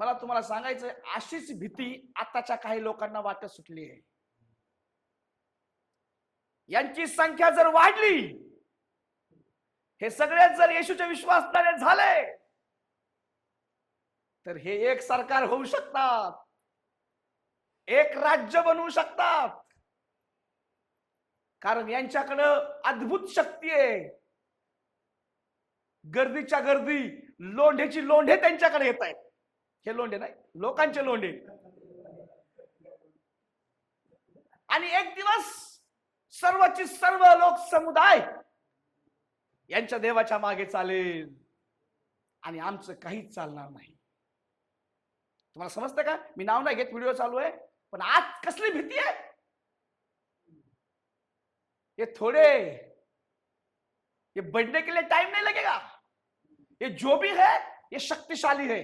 मला तुम्हाला सांगायचं, अशीच भीती आताच्या काही लोकांना वाटत सुटली आहे. यांची संख्या जर वाढली, हे सगळेच जर येशूच्या विश्वासाने झाले, तर हे एक सरकार होऊ शकतात, एक राज्य बनवू शकतात. कारण यांच्याकडं अद्भुत शक्ती आहे. गर्दीच्या गर्दी, लोंढ्याची लोंढे त्यांच्याकडे येत आहेत. हे लोंढे नाही, लोकांचे लोंढे. आणि एक दिवस सर्वची सर्व लोक समुदाय यांच्या देवाच्या मागे चालेल आणि आमचं काहीच चालणार नाही. तुम्हाला समजतं का? मी नाव नाही घेत, व्हिडिओ चालू आहे, पण आज कसली भीती आहे. ये थोड़े, ये बढ़ने के लिए टाइम नहीं लगेगा. ये जो भी है ये शक्तिशाली है.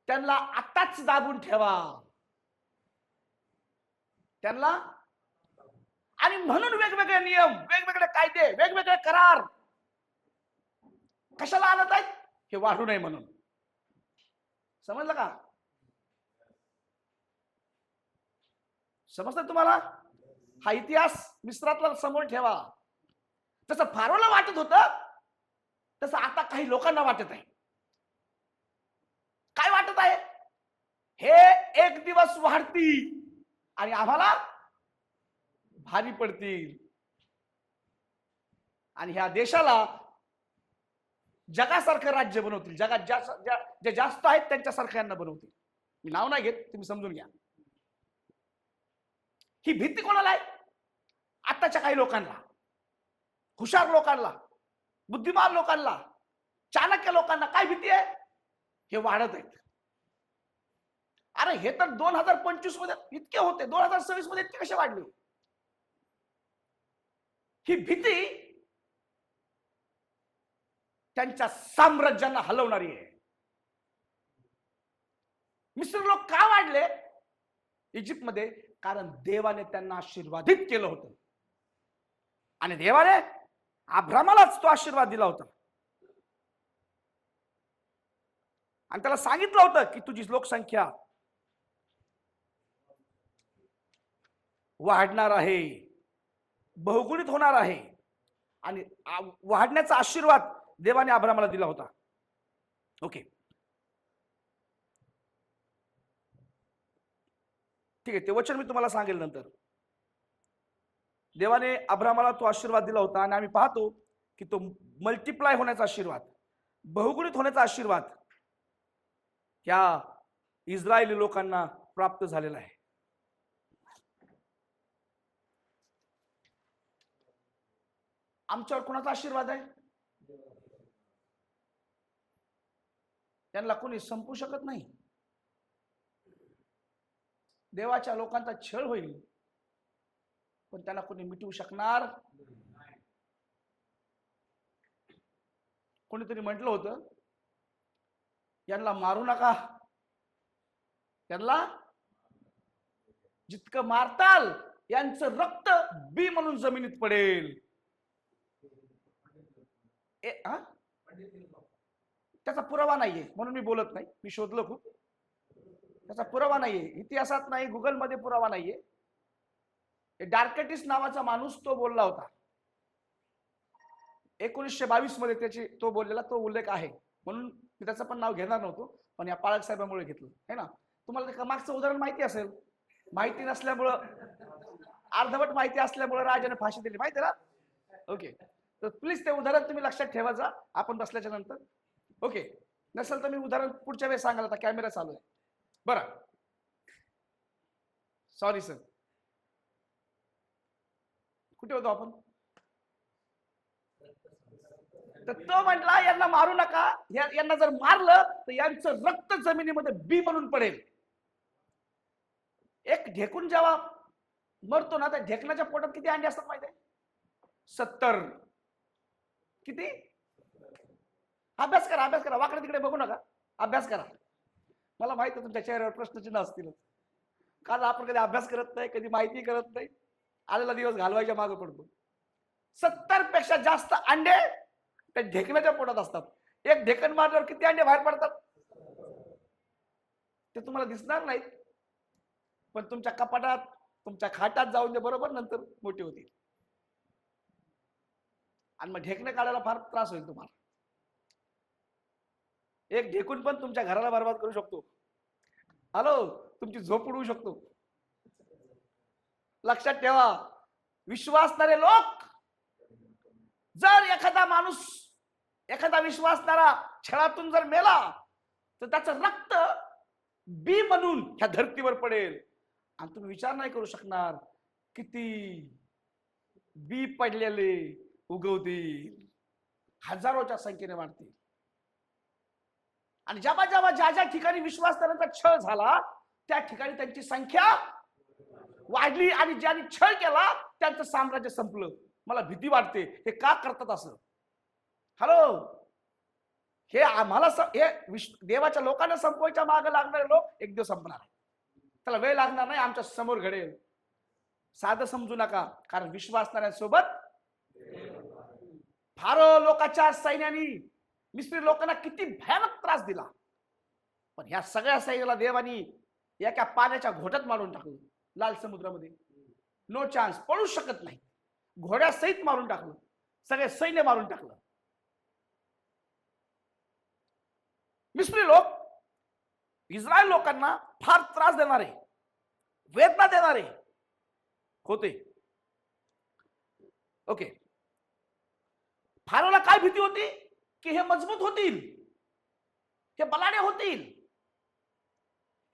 त्यांना आताच दाबून ठेवा त्यांना. आणि म्हणून वेगवेगळे नियम, वेगवेगळे कायदे, वेगवेगळे करार कशाला आणत आहेत? हे वाढू नये म्हणून. समजलं का? समजतं तुम्हाला? हा इतिहास मिस्रातला समोर ठेवा. जसं फारोला वाटत होतं, तसं आता काही लोकांना वाटत आहे. काय वाटत आहे हे एक दिवस वाढतील आणि आम्हाला भारी पडतील आणि ह्या देशाला जगासारखं राज्य बनवतील. जगात जे जास्त आहेत त्यांच्यासारखं यांना बनवतील. मी नाव नाही घेत, तुम्ही समजून घ्या. ही भीती कोणाला आहे? आताच्या काही लोकांना, हुशार लोकांना, बुद्धिमान लोकांना, चाणक्य लोकांना काय भीती आहे? हे वाढत आहेत. अरे हे तर 2025 मध्ये इतके होते, 2026 मध्ये इतके कसे वाढले? ही भीती त्यांच्या साम्राज्यांना हलवणारी आहे. मिस्र लोक का वाढले इजिप्तमध्ये? कारण देवाने त्यांना आशीर्वादित केलं होतं आणि देवाने अब्रामालाच तो आशीर्वाद दिला होता आणि त्याला सांगितलं होतं की तुझी लोकसंख्या वाढणार आहे, बहुगुणित होणार आहे आणि वाढण्याचा आशीर्वाद देवाने अब्रामाला दिला होता. ओके, ठीक आहे, ते वचन मी तुम्हाला सांगेल नंतर. देवाने अब्रामाला तो आशीर्वाद दिला होता आणि आम्ही पाहतो की तो मल्टिप्लाय होण्याचा आशीर्वाद, बहुगुणित होण्याचा आशीर्वाद या इस्रायली लोकांना प्राप्त झालेला आहे. आमच्यावर कोणाचा आशीर्वाद आहे? त्यांना कोणी संपू शकत नाही. देवाच्या लोकांचा छळ होईल पण त्यांना कोणी मिटवू शकणार. कोणीतरी म्हटलं होतं यांना मारू नका, त्यांना जितकं मारताल यांचं रक्त बी म्हणून जमिनीत पडेल. त्याचा पुरावा नाहीये म्हणून मी बोलत नाही. मी शोधलं खूप, त्याचा पुरावा नाहीये, इतिहासात नाही, गुगल मध्ये पुरावा नाहीये. डार्केटिस नावाचा माणूस तो बोलला होता 1922 मध्ये, त्याची तो बोललेला तो उल्लेख आहे म्हणून मी त्याचं पण नाव घेणार नव्हतो, पण या पाळक साहेबांमुळे घेतलं है ना. तुम्हाला ते मागचं उदाहरण माहिती असेल, माहिती नसल्यामुळं, अर्धवट माहिती असल्यामुळे राजाने फाशी दिली, माहिती ना. ओके, तर प्लीज ते उदाहरण तुम्ही लक्षात ठेवायचा आपण बसल्याच्या नंतर. ओके, नसेल तर मी उदाहरण पुढच्या वेळेस सांगाल. आता कॅमेरा चालू आहे बरं, सॉरी सर. कुठे होतो आपण? तर तो म्हटला यांना मारू नका, यांना जर मारलं तर यांचं रक्त जमिनीमध्ये बी म्हणून पडेल. एक ढेकून जेव्हा मरतो ना, त्या ढेकणाच्या पोटात किती अंडे असतात माहिती आहे? 70. किती? अभ्यास करा, अभ्यास करा, वाकडे तिकडे बघू नका, अभ्यास करा. मला माहिती आहे तुमच्या चेहऱ्यावर प्रश्नचिन्ह असतील, कारण आपण कधी अभ्यास करत नाही, कधी माहिती करत नाही, आलेला दिवस घालवायच्या मागे पडतो. 70 पेक्षा जास्त अंडे त्या ढेकणाच्या पोटात असतात. एक ढेकण मारल्यावर किती अंडे बाहेर पडतात ते तुम्हाला दिसणार नाहीत, पण तुमच्या कपाटात, तुमच्या खाटात जाऊन ते बरोबर नंतर मोठी होतील आणि मग ढेकणे काढायला फार त्रास होईल तुम्हाला. एक ढेकून पण तुमच्या घराला बर्बाद करू शकतो. हॅलो, तुमची झोप उडवू शकतो. लक्षात ठेवा, विश्वासणारे लोक, जर एखादा माणूस, एखादा विश्वासणारा छळातून जर मेला तर त्याचं रक्त बी म्हणून ह्या धरतीवर पडेल आणि तुम्ही विचार नाही करू शकणार किती बी पडलेले उगवतील, हजारोच्या संख्येने वाढतील. आणि जेव्हा जेव्हा ज्या ज्या ठिकाणी विश्वासणाऱ्यांचा छळ झाला त्या ठिकाणी त्यांची संख्या वाढली आणि ज्यांनी छळ केला त्यांचं साम्राज्य संपलं. मला भीती वाटते हे का करतात असं. हॅलो, हे आम्हाला हे देवाच्या लोकांना संपवायच्या मागे लागणारे लोक एक दिवस संपणार आहे. त्याला वेळ लागणार नाही, आमच्या समोर घडेल. साधं समजू नका, कारण विश्वासणाऱ्यांसोबत फारो लोकांच्या सैन्यानी मिस्री लोकांना किती भयानक त्रास दिला, पण ह्या सगळ्या सैन्याला देवानी एका पाण्याच्या घोटात मारून टाकलं, लाल समुद्रामध्ये. नो चान्स, पळू शकत नाही. घोड्यासहित मारून टाकलं, सगळे सैन्य मारून टाकलं. मिस्री लोक इस्रायल लोकांना फार त्रास देणारे, वेदना देणारे होते. ओके. फारोला काय भीती होती की हे मजबूत होतील, हे बलाढ्य होतील,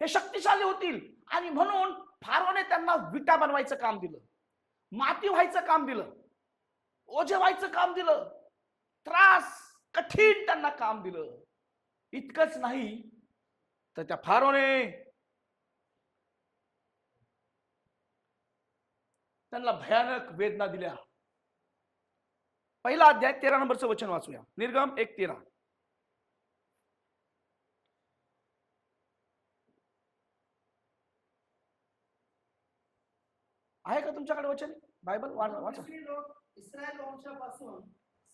हे शक्तिशाली होतील, आणि म्हणून फारोने त्यांना विटा बनवायचं काम दिलं, माती व्हायचं काम दिलं, ओझे व्हायचं काम दिलं, त्रास कठीण त्यांना काम दिलं. इतकंच नाही तर त्या फारोने त्यांना भयानक वेदना दिल्या. पहिला अध्याय 13 नंबरचं वचन वाचूया. निर्गम 1:13. आहे का तुमच्याकडे वचन? बायबल वाचा. मिस्री लोक इस्रायल वंशापासून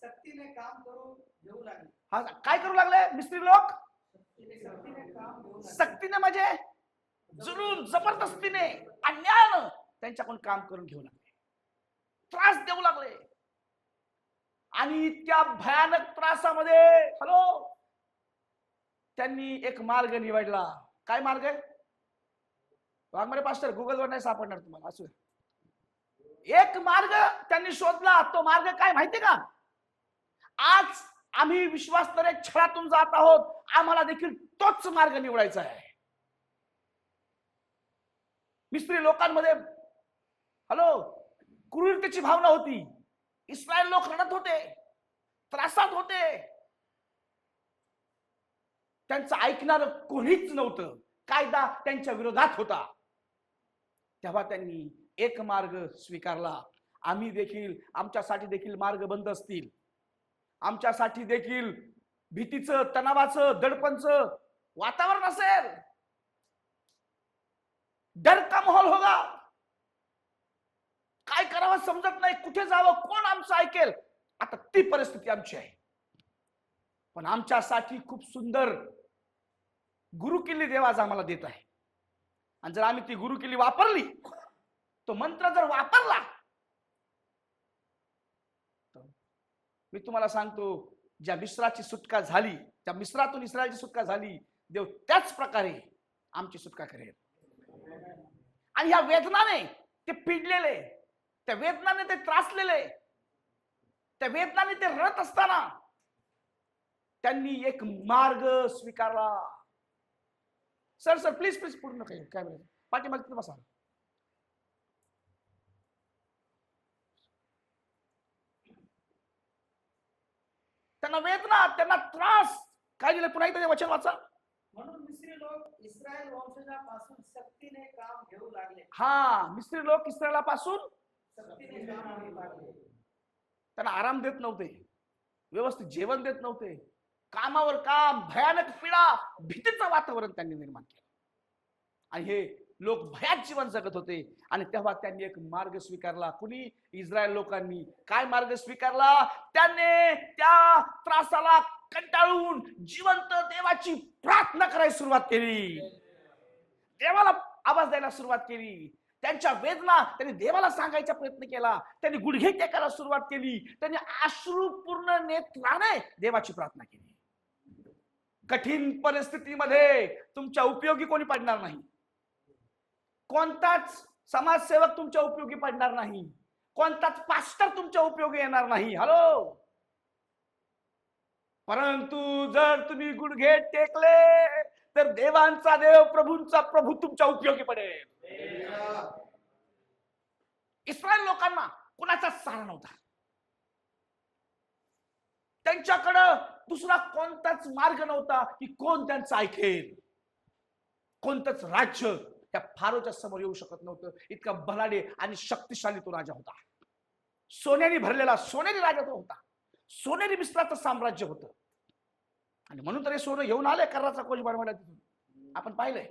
सक्तीने काम करू घेऊ लागले. हा, काय करू लागले मिस्त्री लोक? सक्तीने काम घेऊ लागले. सक्तीने म्हणजे जुलूम, जबरदस्तीने, अन्यायानं त्यांच्याकडून काम करून घेऊ लागले, त्रास देऊ लागले. आणि त्या भयानक त्रासामध्ये त्यांनी एक मार्ग निवडला. काय मार्ग आहे? वाघमारे पास्टर गुगलवर नाही सापडणार तुम्हाला. असू एक मार्ग त्यांनी शोधला. तो मार्ग काय माहिती का? आज आम्ही विश्वासणारे छळातून जात आहोत, आम्हाला देखील तोच मार्ग निवडायचा आहे. मिस्त्री लोकांमध्ये क्रूरतेची भावना होती. इस्रायल लोक रडत होते, त्रासात होते, त्यांचं ऐकणारं कोणीच नव्हतं. कायदा त्यांच्या विरोधात होता. तेव्हा त्यांनी एक मार्ग स्वीकारला. आम्ही देखील, आमच्यासाठी देखील मार्ग बंद असतील, आमच्यासाठी देखील भीतीचं, तणावाचं, दडपणचं वातावरण असेल, डर का माहौल होगा, काय करावं समजत नाही, कुठे जावं, कोण आमचं ऐकेल. आता ती परिस्थिती आमची आहे. पण आमच्यासाठी खूप सुंदर गुरुकिल्ली देव आज आम्हाला देत आहे. आणि जर आम्ही ती गुरुकिल्ली वापरली, तो मंत्र जर वापरला, मी तुम्हाला सांगतो, ज्या मिस्राची सुटका झाली, त्या मिस्रातून इस्रायलची सुटका झाली, देव त्याच प्रकारे आमची सुटका करेल. आणि ह्या वेदनाने ते पिडलेले, त्या वेदनाने ते त्रासलेले, त्या वेदनाने ते रडत असताना त्यांनी एक मार्ग स्वीकारला. सर प्लीज प्लीज पूर्ण काय पाठीमागे बसा. त्यांना वेदना, त्यांना त्रास काय दिलं? पुन्हा एकदा वचन वाचा. म्हणून मिस्री लोक इस्रायल वंशजापासून सक्तीने काम घेऊ लागले. हा, मिस्त्री लोक इस्रायलापासून सक्तीने काम घेऊ लागले. त्यांना आराम देत नव्हते, व्यवस्थित जेवण देत नव्हते, कामावर काम, भयानक पीडा, भीतीचं वातावरण त्यांनी निर्माण केलं. आणि हे लोक भयात जीवन जगत होते. आणि तेव्हा त्यांनी एक मार्ग स्वीकारला. कुणी? इस्रायल लोकांनी. काय मार्ग स्वीकारला? त्याने त्या त्रासाला कंटाळून जिवंत देवाची प्रार्थना करायला सुरुवात केली, देवाला आवाज द्यायला सुरुवात केली. त्यांच्या वेदना त्यांनी देवाला सांगायचा प्रयत्न केला. त्यांनी गुडघे टेकायला सुरुवात केली. त्यांनी अश्रुपूर्ण नेत्राने देवाची प्रार्थना केली. कठीण परिस्थितीमध्ये तुमच्या उपयोगी कोणी पडणार नाही. कोणताच समाजसेवक तुमच्या उपयोगी पडणार नाही. कोणताच पास्टर तुमच्या उपयोगी येणार नाही. परंतु जर तुम्ही गुडघे टेकले तर देवांचा देव, प्रभूंचा प्रभू तुमच्या उपयोगी पडेल. इस्रायल लोकांना कुणाचा सहारा नव्हता. त्यांच्याकडं दुसरा कोणताच मार्ग नव्हता की कोण त्यांचं ऐकेल. कोणतंच राज्य त्या फारोच्या समोर येऊ शकत नव्हतं. इतका बलाढ्य आणि शक्तिशाली तो राजा होता. सोन्याने भरलेला सोनेरी राजा तो होता. सोनेरी मिस्राचं साम्राज्य होतं. आणि म्हणून तर हे सोनं घेऊन आले कर्राचा कोश बनवायला. तिथून आपण पाहिलंय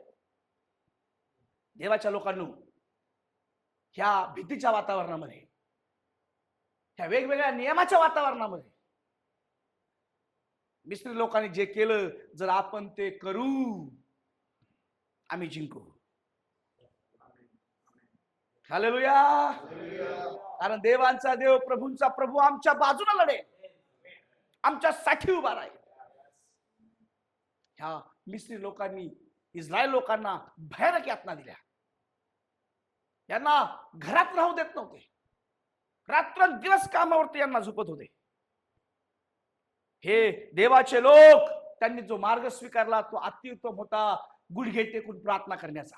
देवाच्या लोकांनो, ह्या भीतीच्या वातावरणामध्ये, ह्या वेगवेगळ्या नियमाच्या वातावरणामध्ये मिस्त्री लोकांनी जे केलं, जर आपण ते करू, आम्ही जिंकू. हालेलुया. कारण देवांचा देव, प्रभूंचा प्रभू आमच्या बाजूला लढेल, आमच्यासाठी उभा राहील. ह्या मिस्त्री लोकांनी इस्रायल लोकांना भयानक यातना दिल्या. यांना घरात राहू देत नव्हते. रात्रंदिवस कामावरती यांना झोपत होते. हे देवाचे लोक, त्यांनी जो मार्ग स्वीकारला तो अतिउत्तम होता. गुडघे टेकून प्रार्थना करण्याचा,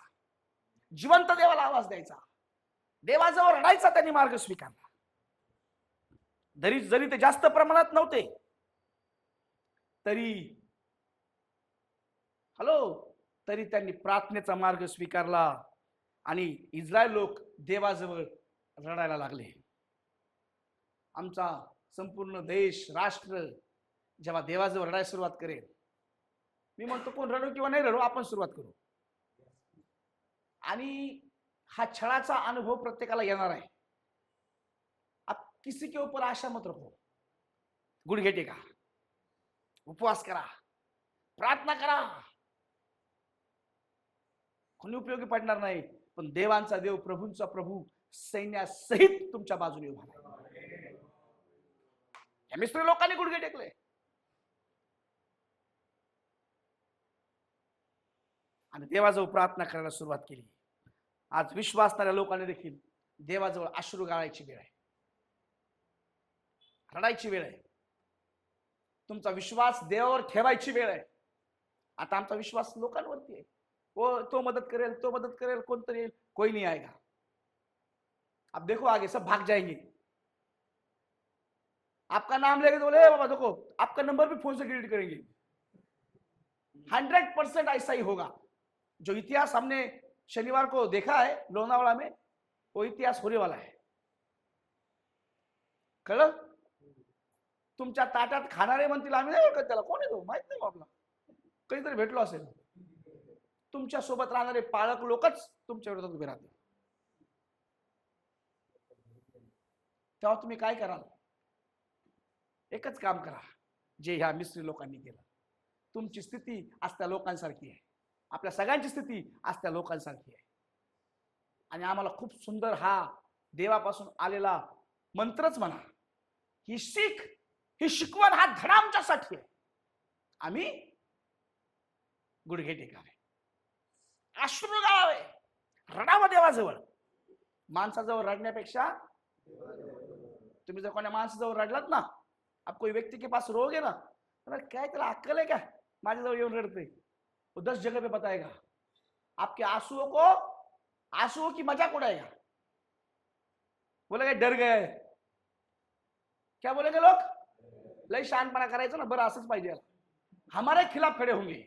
जिवंत देवाला आवाज द्यायचा, देवाजवळ रडायचा त्यांनी मार्ग स्वीकारला. जरी ते जास्त प्रमाणात नव्हते तरी त्यांनी प्रार्थनेचा मार्ग स्वीकारला आणि इस्रायल लोक देवाजवळ रडायला लागले. आमचा संपूर्ण देश, राष्ट्र जेव्हा देवाजवळ रडायला सुरुवात करेल, मी म्हणतो कोण रडू किंवा नाही रडू, आपण सुरुवात करू. आणि हा छळाचा अनुभव प्रत्येकाला येणार आहे. आप किसी के ऊपर आशा मत रखो. गुडघे टेका, उपवास करा, प्रार्थना करा, कोणी उपयोगी पडणार नाही. पण देवांचा देव, प्रभूंचा प्रभू सैन्यासहित तुमच्या बाजूने उभा आहे. या मिस्त्री लोकांनी गुडघे टेकले आणि देवाजवळ प्रार्थना करायला सुरुवात केली. आज विश्वास असणाऱ्या लोकांनी देखील देवाजवळ अश्रू गाळायची वेळ आहे, रडायची वेळ आहे. तुमचा विश्वास देवावर ठेवायची वेळ आहे. आता आमचा विश्वास लोकांवरती आहे. तो मदत करेल, तो मदत करेल, कोणतरी येईल, कोई नहीं आएगा. अब देखो आगे सब भाग जाएंगे. आपका नाम लेके तो बोले बाबा देखो आपका नंबर भी फोन से डिलीट करेंगे. 100% ऐसा ही होगा. जो इतिहास हमने शनिवार को देखा है लोनावाड़ा में, वो इतिहास होने वाला है. कळलं? तुमच्या ताटात खाणारे म्हणतील आम्ही नाही ओळखत त्याला, कोण आहे तो माहित नाही आपला, कधीतरी भेटलो असेल. तुमच्या सोबत राहणारे पाळक लोकच तुमच्या विरोधात उभे राहतील. तेव्हा तुम्ही काय कराल? एकच काम करा जे ह्या मिस्त्री लोकांनी केलं. तुमची स्थिती आज त्या लोकांसारखी आहे, आपल्या सगळ्यांची स्थिती आज त्या लोकांसारखी आहे. आणि आम्हाला खूप सुंदर हा देवापासून आलेला मंत्रच म्हणा, ही शिक, ही शिकवण, हा धडा आमच्यासाठी आहे. आम्ही गुडघे टेकावे, अश्रू गाळावे, रडावं देवाजवळ. माणसाजवळ रडण्यापेक्षा तुम्ही जर कोणा माणसाजवळ रडलात ना, आप कोई व्यक्ति के पास रोगे ना, तर काय त्याला अक्कल आहे का माझ्याजवळ येऊन रडते? वो 10 जगह पे बताएगा. आपके आंसुओं की मजाक उड़ाएगा. बोलेगा डर गए, क्या बोलेंगे लोग? लय शानपणा करायचं ना, बरं असंच पाहिजे, हमारे खिलाफ खड़े होंगे,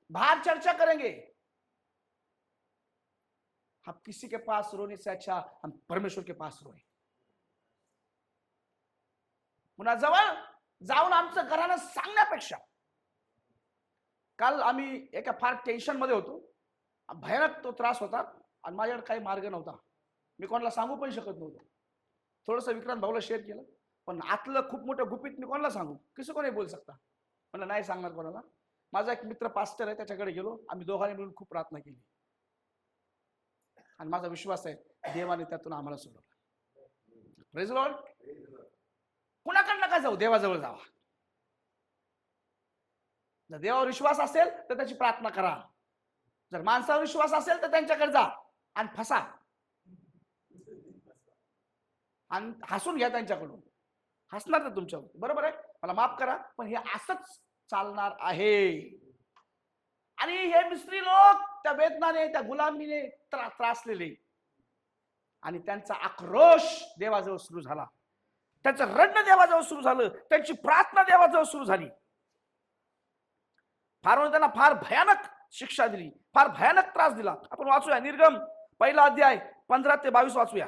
बाहर चर्चा करेंगे. हम किसी के पास रोने से अच्छा हम परमेश्वर के पास रोए. पुन्हा जवळ जाऊन आमचं घरानं सांगण्यापेक्षा. काल आम्ही एका फार टेन्शन मध्ये होतो, भयानक तो त्रास होता आणि माझ्याकडे काही मार्ग नव्हता. मी कोणाला सांगू पण शकत नव्हतो. थोडस विक्रांत भाऊला शेअर केलं, पण आतलं खूप मोठं गुपित मी कोणाला सांगू, किसी को नाही बोल सकता. म्हणलं नाही सांगणार कोणाला. माझा एक मित्र पास्टर आहे, त्याच्याकडे गेलो. आम्ही दोघांनी मिळून खूप प्रार्थना केली आणि माझा विश्वास आहे देवाने त्यातून आम्हाला सोडवलं. Praise Lord. कुणाकडे नका जाऊ, देवाजवळ जावा. जर देवावर विश्वास असेल तर त्याची प्रार्थना करा. जर माणसावर विश्वास असेल तर त्यांच्याकडे जा आणि फसा आणि हसून घ्या त्यांच्याकडून. हसणार तर तुमच्यावर, बरोबर आहे, मला माफ करा, पण हे असंच चालणार आहे. आणि हे मिस्त्री लोक त्या वेदनाने, त्या गुलामीने त्रासलेले आणि त्यांचा आक्रोश देवाजवळ सुरू झाला, त्यांचं रडणं देवाजवळ सुरू झालं, त्यांची प्रार्थना देवाजवळ सुरू झाली. फारोने त्यांना फार भयानक शिक्षा दिली, फार भयानक त्रास दिला. आपण वाचूया निर्गम 1 अध्याय 15 ते 22 वाचूया.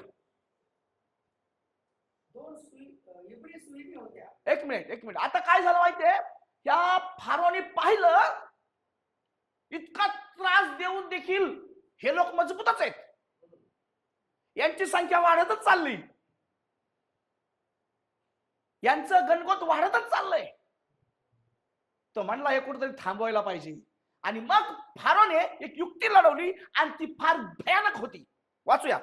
एक मिनिट. आता काय झालं माहितीये, या फारोने पाहिलं इतका त्रास देऊन देखील हे लोक मजबूतच आहेत, यांची संख्या वाढतच चालली, यांचं गणगोत वाढतच चाललंय. तो म्हणला हे कुठेतरी थांबवायला पाहिजे. आणि मग फारोने एक युक्ती लढवली आणि ती फार भयानक होती. वाचूया.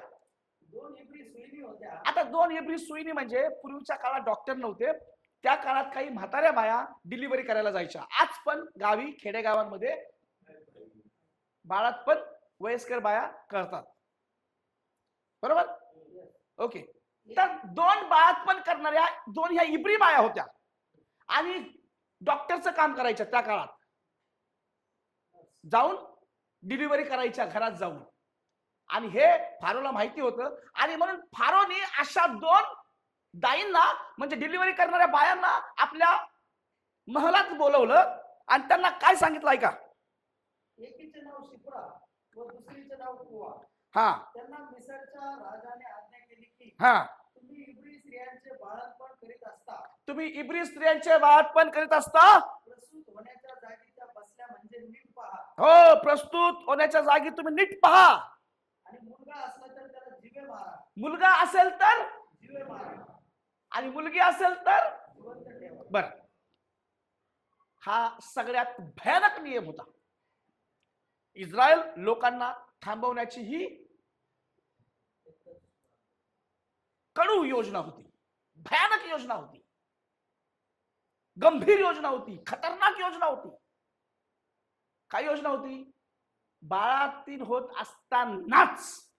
2 इब्री सुईणी होत्या. आता 2 इब्री सुईणी म्हणजे पूर्वीच्या काळात डॉक्टर नव्हते, त्या काळात काही म्हाताऱ्या बाया डिलिव्हरी करायला जायच्या. आज पण गावी खेडेगावांमध्ये बाळात पण वयस्कर बाया करतात, बरोबर? ओके. तर दोन बाळात पण करणाऱ्या दोन ह्या इब्री बाया होत्या आणि डॉक्टरचं काम करायच्या त्या काळात, जाऊन डिलिव्हरी करायच्या घरात जाऊन. आणि हे फारोला माहिती होतं आणि म्हणून फारोने अशा दोन दाईंना म्हणजे डिलिव्हरी करणाऱ्या बायांना आपल्या महलात बोलवलं आणि त्यांना काय सांगितलं ऐका. एकीचे नाव शिप्रा व दुसरीचे नाव पुआ. हा त्यांना मिसरच्या राजाने आज्ञा केली की हा तुम्ही इब्री स्त्रियांचे बाळंतपण करीत असता, तुम्ही इब्री स्त्रियांचे बाळंतपण करीत असता, प्रसूत होण्याच्या जागी त्या बसल्या म्हणजे नीट पहा. हो, प्रस्तुत होण्याच्या जागी तुम्ही नीट पहा. आणि मुलगा असला तर त्याला जिवे मारा, मुलगा असेल तर जिवे मारा, आणि मुलगी असेल तर जिवंत ठेवा. बर. हा सगळ्यात भयानक नियम होता. इस्रायल लोकांना थांबवण्याची ही कडू योजना होती, भयानक योजना होती, गंभीर योजना होती, खतरनाक योजना होती. काय योजना होती? बाळातीन होत असतानाच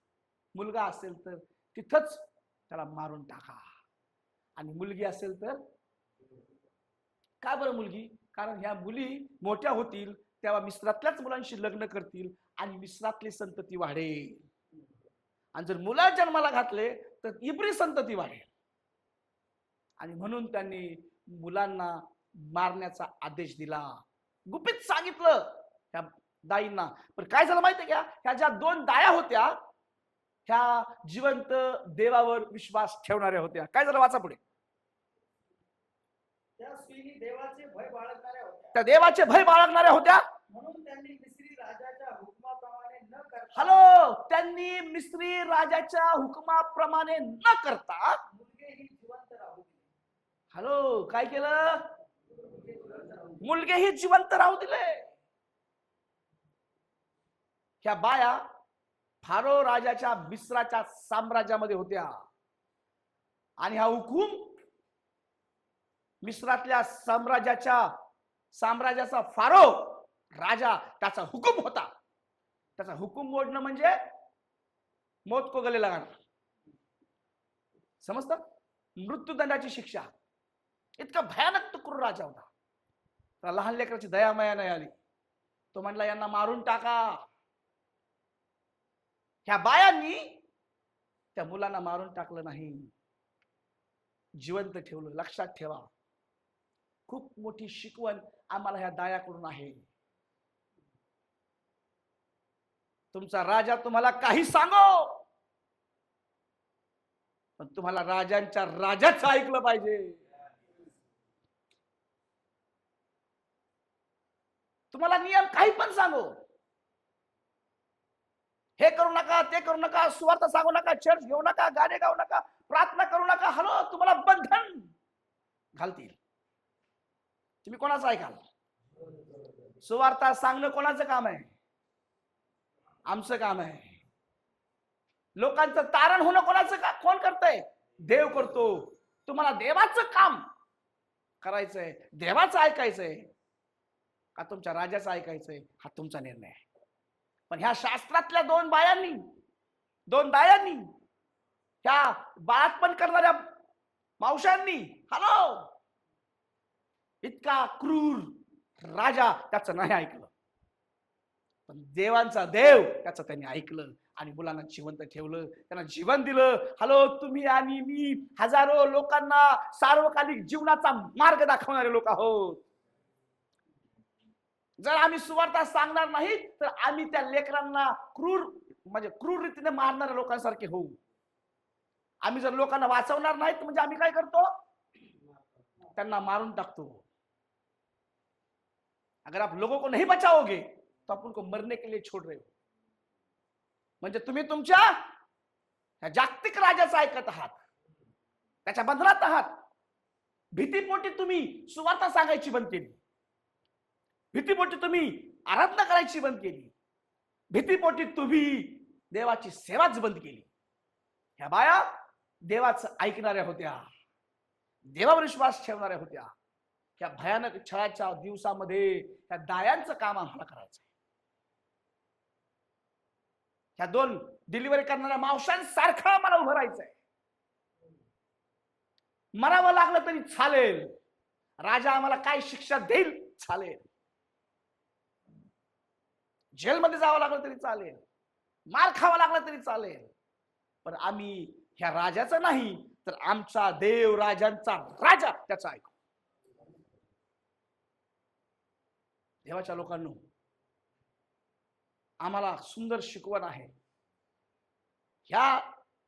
मुलगा असेल तर तिथंच त्याला मारून टाका, आणि मुलगी असेल तर. का बरं मुलगी? कारण ह्या मुली मोठ्या होतील तेव्हा मिस्रातल्याच मुलांशी लग्न करतील आणि मिस्रातली संतती वाढेल, आणि जर मुला जन्माला घातले तर इब्री संतती वाढेल. आणि म्हणून त्यांनी मुलांना मारण्याचा आदेश दिला, गुपित सांगितलं ह्या दाईंना. पण काय झालं माहितीये का, ह्या ज्या दोन दाया होत्या ह्या जिवंत देवावर विश्वास ठेवणाऱ्या होत्या. काय झालं, वाचा पुढे. त्या स्त्रीनी देवाचे भय बाळगणाऱ्या होत्या, त्या देवाचे भय बाळगणाऱ्या होत्या. म्हणून त्यांनी मिस्री राजाच्या हुकमाप्रमाणे न करता, हॅलो, त्यांनी मिस्री राजाच्या हुकमाप्रमाणे न करता मुलगे ही जिवंत राहू दिले. हॅलो, काय केलं? मुलगेही जिवंत राहू दिले. ह्या बाया फारो राजाच्या मिस्राच्या साम्राज्यामध्ये होत्या आणि हा हुकूम मिस्रातल्या साम्राज्याचा फारो राजा, त्याचा हुकूम होता. त्याचा हुकूम मोडणं म्हणजे मौत को गले लगाना, समजतं? मृत्यूदंडाची शिक्षा. इतका भयानक तो क्रूर राजा होता. त्याला लहान लेकराची दया माया नाही आली. तो म्हणला यांना मारून टाका. ह्या बायांनी त्या मुलांना मारून टाकलं नाही, जिवंत ठेवलं. लक्षात ठेवा, खूप मोठी शिकवण आम्हाला ह्या दायाकडून आहे. तुमचा राजा तुम्हाला काही सांगो, पण तुम्हाला राजांच्या राजाचं ऐकलं पाहिजे. तुम्हाला नियम काही पण सांगो, हे करू नका, ते करू नका, सुवार्थ सांगू नका, चर्च घेऊ नका, गाणे गाऊ नका, प्रार्थना करू नका, हॅलो, तुम्हाला बंधन घालतील. तुम्ही कोणाचं ऐकाल? सुवार्थ सांगणं कोणाचं काम आहे? आमचं काम आहे. लोकांचं तारण होणं कोणाचं का? कोण करतंय? देव करतो. तुम्हाला देवाचं काम करायचंय, देवाचं ऐकायचंय का तुमच्या राजाचं ऐकायचंय, हा तुमचा निर्णय आहे. पण ह्या शास्त्रातल्या दोन दायांनी ह्या बाळातपण करणाऱ्या मावशांनी, हॅलो, इतका क्रूर राजा त्याचं नाही ऐकलं, पण देवांचा देव त्याचं त्यांनी ऐकलं आणि मुलांना जिवंत ठेवलं, त्यांना जीवन दिलं. हॅलो, तुम्ही आणि मी हजारो लोकांना सार्वकालिक जीवनाचा मार्ग दाखवणारे लोक आहोत. जर आम्ही सुवार्थ सांगणार नाही तर आम्ही त्या लेकरांना क्रूर रीतीने मारणाऱ्या लोकांसारखे होऊ. आम्ही जर लोकांना वाचवणार नाही म्हणजे आम्ही काय करतो? त्यांना मारून टाकतो. अगर आप लोगों को नहीं बचाओगे तो आप उनको मरने के लिए छोड़ रहे हो. म्हणजे तुम्ही तुमच्या जागतिक राजाचं ऐकत आहात, त्याच्या बंधनात आहात. भीतीपोटी तुम्ही सुवार्थ सांगायची बंद केली, भीतीपोटी तुम्ही आराधना करायची बंद केली, भीतीपोटी तुम्ही देवाची सेवाच बंद केली. ह्या बाया देवाचं ऐकणाऱ्या होत्या, देवावर विश्वास ठेवणाऱ्या होत्या. त्या भयानक छळाच्या दिवसामध्ये त्या दायांचं काम आम्हाला करायचं. ह्या 2 डिलिव्हरी करणाऱ्या मावशांसारखं आम्हाला उभं राहायचंय. मरावं लागलं तरी चालेल, राजा आम्हाला काय शिक्षा देईल चालेल, जेलमध्ये जावं लागलं तरी चालेल, मार खावा लागला तरी चालेल, पण आम्ही ह्या राजाचं नाही तर आमचा देव राजांचा राजा त्याचा ऐकू. देवाच्या लोकांनो, आम्हाला सुंदर शिकवण आहे. ह्या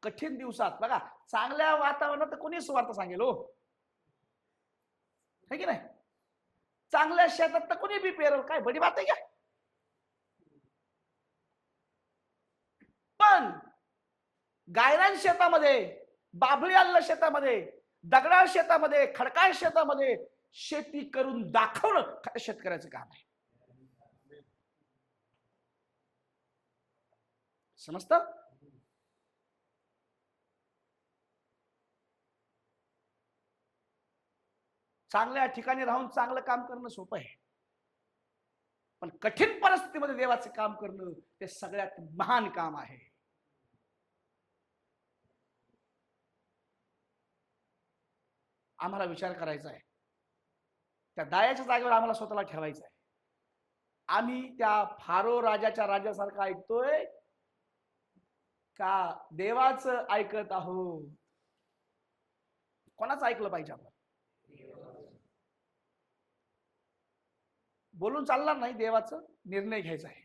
कठीण दिवसात बघा, चांगल्या वातावरणात तर कोणी सुवार्थ सांगेल हो, है की नाही? चांगल्या शेतात तर कोणी बी पेरल, काय बडी बात आहे का? पण गायरान शेतामध्ये, बाभळी आलेल्या शेतामध्ये, दगडाळ शेतामध्ये, खडकाळ शेतामध्ये शेती करून दाखवणं शेतकऱ्याचं काम आहे. समजतं? चांगल्या ठिकाणी राहून चांगलं काम करणं सोपं आहे, पण कठीण परिस्थितीमध्ये देवाचे काम करणं ते सगळ्यात महान काम आहे. आम्हाला विचार करायचा आहे, त्या दायाच्या जागेवर आम्हाला स्वतःला ठेवायचं आहे. आम्ही त्या फारो राजाच्या राजासारखं ऐकतोय का देवाचं ऐकत आहोत? कोणाचं ऐकलं पाहिजे आपण? बोलून चालणार नाही, देवाचं निर्णय घ्यायचा आहे.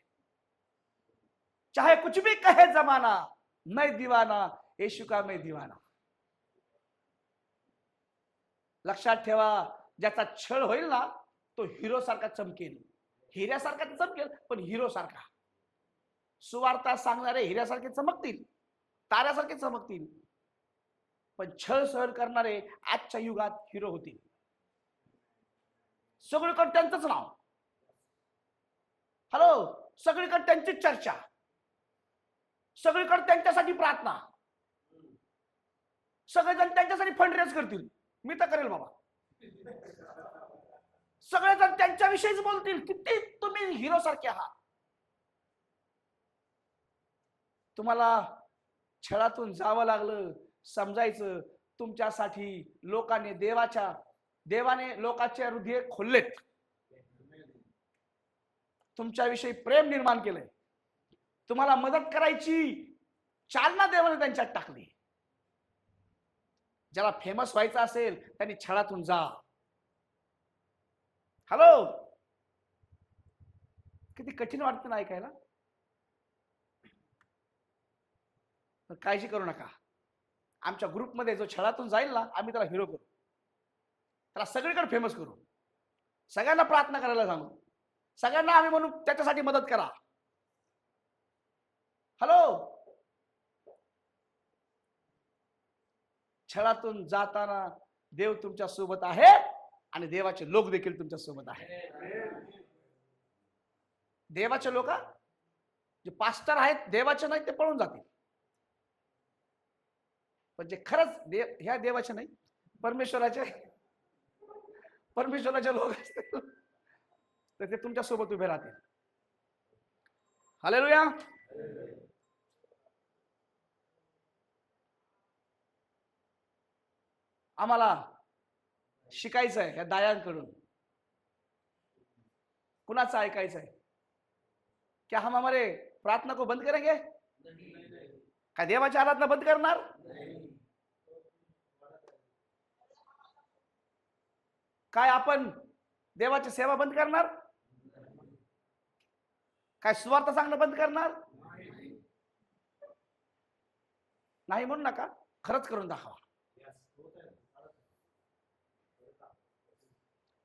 चाहे कुछ भी कहे जमाना, मैं दीवाना येशू का मैं दीवाना. लक्षात ठेवा, ज्याचा छळ होईल ना तो हिरो सारखा चमकेल. हिऱ्यासारखा चमकेल, पण हिरो सारखा. सुवार्ता सांगणारे हिऱ्यासारखे चमकतील, ताऱ्यासारखे चमकतील, पण छळ सहन करणारे आजच्या युगात हिरो होतील. सगळीकडे त्यांचंच नाव, हॅलो, सगळीकडे त्यांचीच चर्चा, सगळीकडे त्यांच्यासाठी प्रार्थना, सगळेजण त्यांच्यासाठी फंड रेज करतील. मी तर करेल बाबा. सगळेजण त्यांच्याविषयीच बोलतील, किती तुम्ही हिरो सारखे आहात. तुम्हाला छळातून जावं लागलं, समजायचं तुमच्यासाठी देवाने लोकांचे हृदय खोललेत, तुमच्याविषयी प्रेम निर्माण केलंय, तुम्हाला मदत करायची चालना देवाने त्यांच्यात टाकली. ज्याला फेमस व्हायचं असेल त्यांनी छळातून जा. हॅलो, किती कठीण वाटतं ना ऐकायला. काळजी करू नका, आमच्या ग्रुपमध्ये जो छळातून जाईल ना, आम्ही त्याला हिरो करू, त्याला सगळीकडे फेमस करू, सगळ्यांना प्रार्थना करायला सांगू, सगळ्यांना आम्ही म्हणू त्याच्यासाठी मदत करा. हॅलो, छळातून जाताना देव तुमच्या सोबत आहे आणि देवाचे लोक देखील तुमच्या सोबत आहेत. देवाचे लोक जे पास्टर आहेत देवाचे नाही ते पळून जातील, पण जे खरंच ह्या देवाचे नाही परमेश्वराचे लोक असतील तर ते तुमच्या सोबत उभे राहतील. हालेलुया. आम्हाला शिकायचं आहे या दायांकडून. कुणाचं ऐकायचं आहे? क्या हम हमारे प्रार्थना को बंद करेंगे? काय देवाची आराधना बंद करणार? काय आपण देवाची सेवा बंद करणार? काय सुवार्थ सांगणं बंद करणार? नाही म्हणू नका, खरंच करून दाखवा.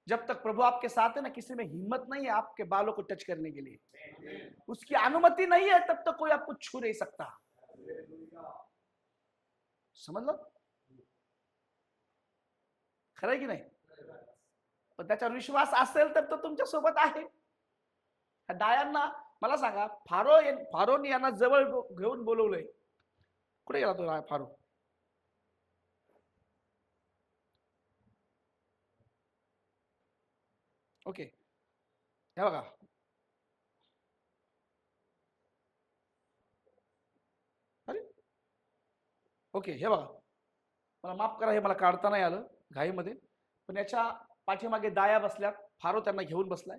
जब तक प्रभु आपके साथ है ना, किसी में हिम्मत नहीं है आपके बालों को टच करने के लिए, उसकी अनुमति नहीं है, तब तक कोई आपको छू नहीं सकता. समझ लो, खरं की नाही? पण त्याच्यावर विश्वास असेल तर तो तुमच्या सोबत आहे. दायांना मला सांगा, फारोने यांना जवळ घेऊन बोलवलंय. कुठे गेला तो फारो? ओके, हे बघा, ओके, हे बघा, मला माफ करा, हे मला काढता नाही आलं घाईमध्ये, पण याच्या पाठीमागे दाया बसल्यात, फारो त्यांना घेऊन बसलाय.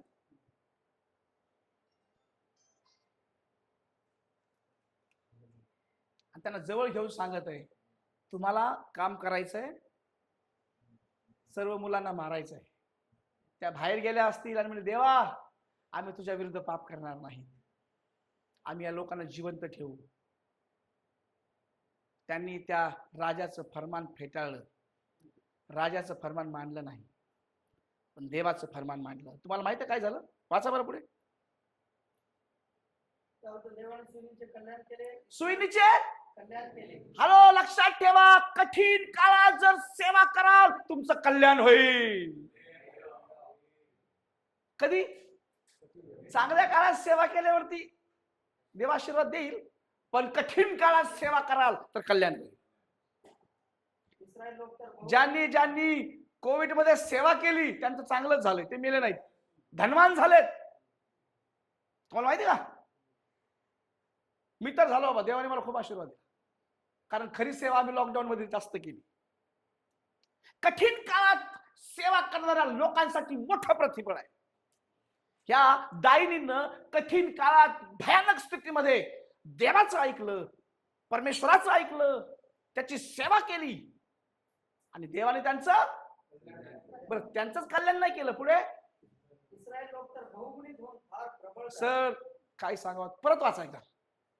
आणि त्यांना जवळ घेऊन सांगत आहे, तुम्हाला काम करायचंय, सर्व मुलांना मारायचंय. त्या बाहेर गेल्या असतील आणि म्हणजे देवा आम्ही तुझ्या विरुद्ध पाप करणार नाही, आम्ही या लोकांना जिवंत ठेवू. त्यांनी त्या राजाचं फरमान फेटाळलं, राजाचं फरमान मानलं नाही, पण देवाचं फरमान मानलं. तुम्हाला माहिती आहे काय झालं? वाचा बरं पुढे. देवाने सुईणीचे कल्याण केले. सुईणीचे कल्याण केले. हॅलो, लक्षात ठेवा, कठीण काळात जर सेवा कराल तुमचं कल्याण होईल. कधी? चांगल्या काळात सेवा केल्यावरती देव आशीर्वाद देईल, पण कठीण काळात सेवा कराल तर कल्याण होईल. इस्रायल लोक तर ज्यांनी ज्यांनी कोविड मध्ये सेवा केली त्यांचं चांगलंच झालंय, ते मेले नाहीत, धनवान झालेत. तुम्हाला माहिती का? मी तर झालो बाबा, देवाने मला खूप आशीर्वाद दिला, कारण खरी सेवा आम्ही लॉकडाऊन मध्ये जास्त केली. कठीण काळात सेवा करणाऱ्या लोकांसाठी मोठं प्रतिफळ आहे. ह्या दायनीनं कठीण काळात भयानक स्थितीमध्ये देवाचं ऐकलं, परमेश्वराचं ऐकलं, त्याची सेवा केली आणि देवाने त्यांचंच कल्याण नाही केलं. पुढे इस्रायल लोक तर बहुगुणित होऊन फार प्रबळ झाले. सर काय सांगा, परत वाचायचा.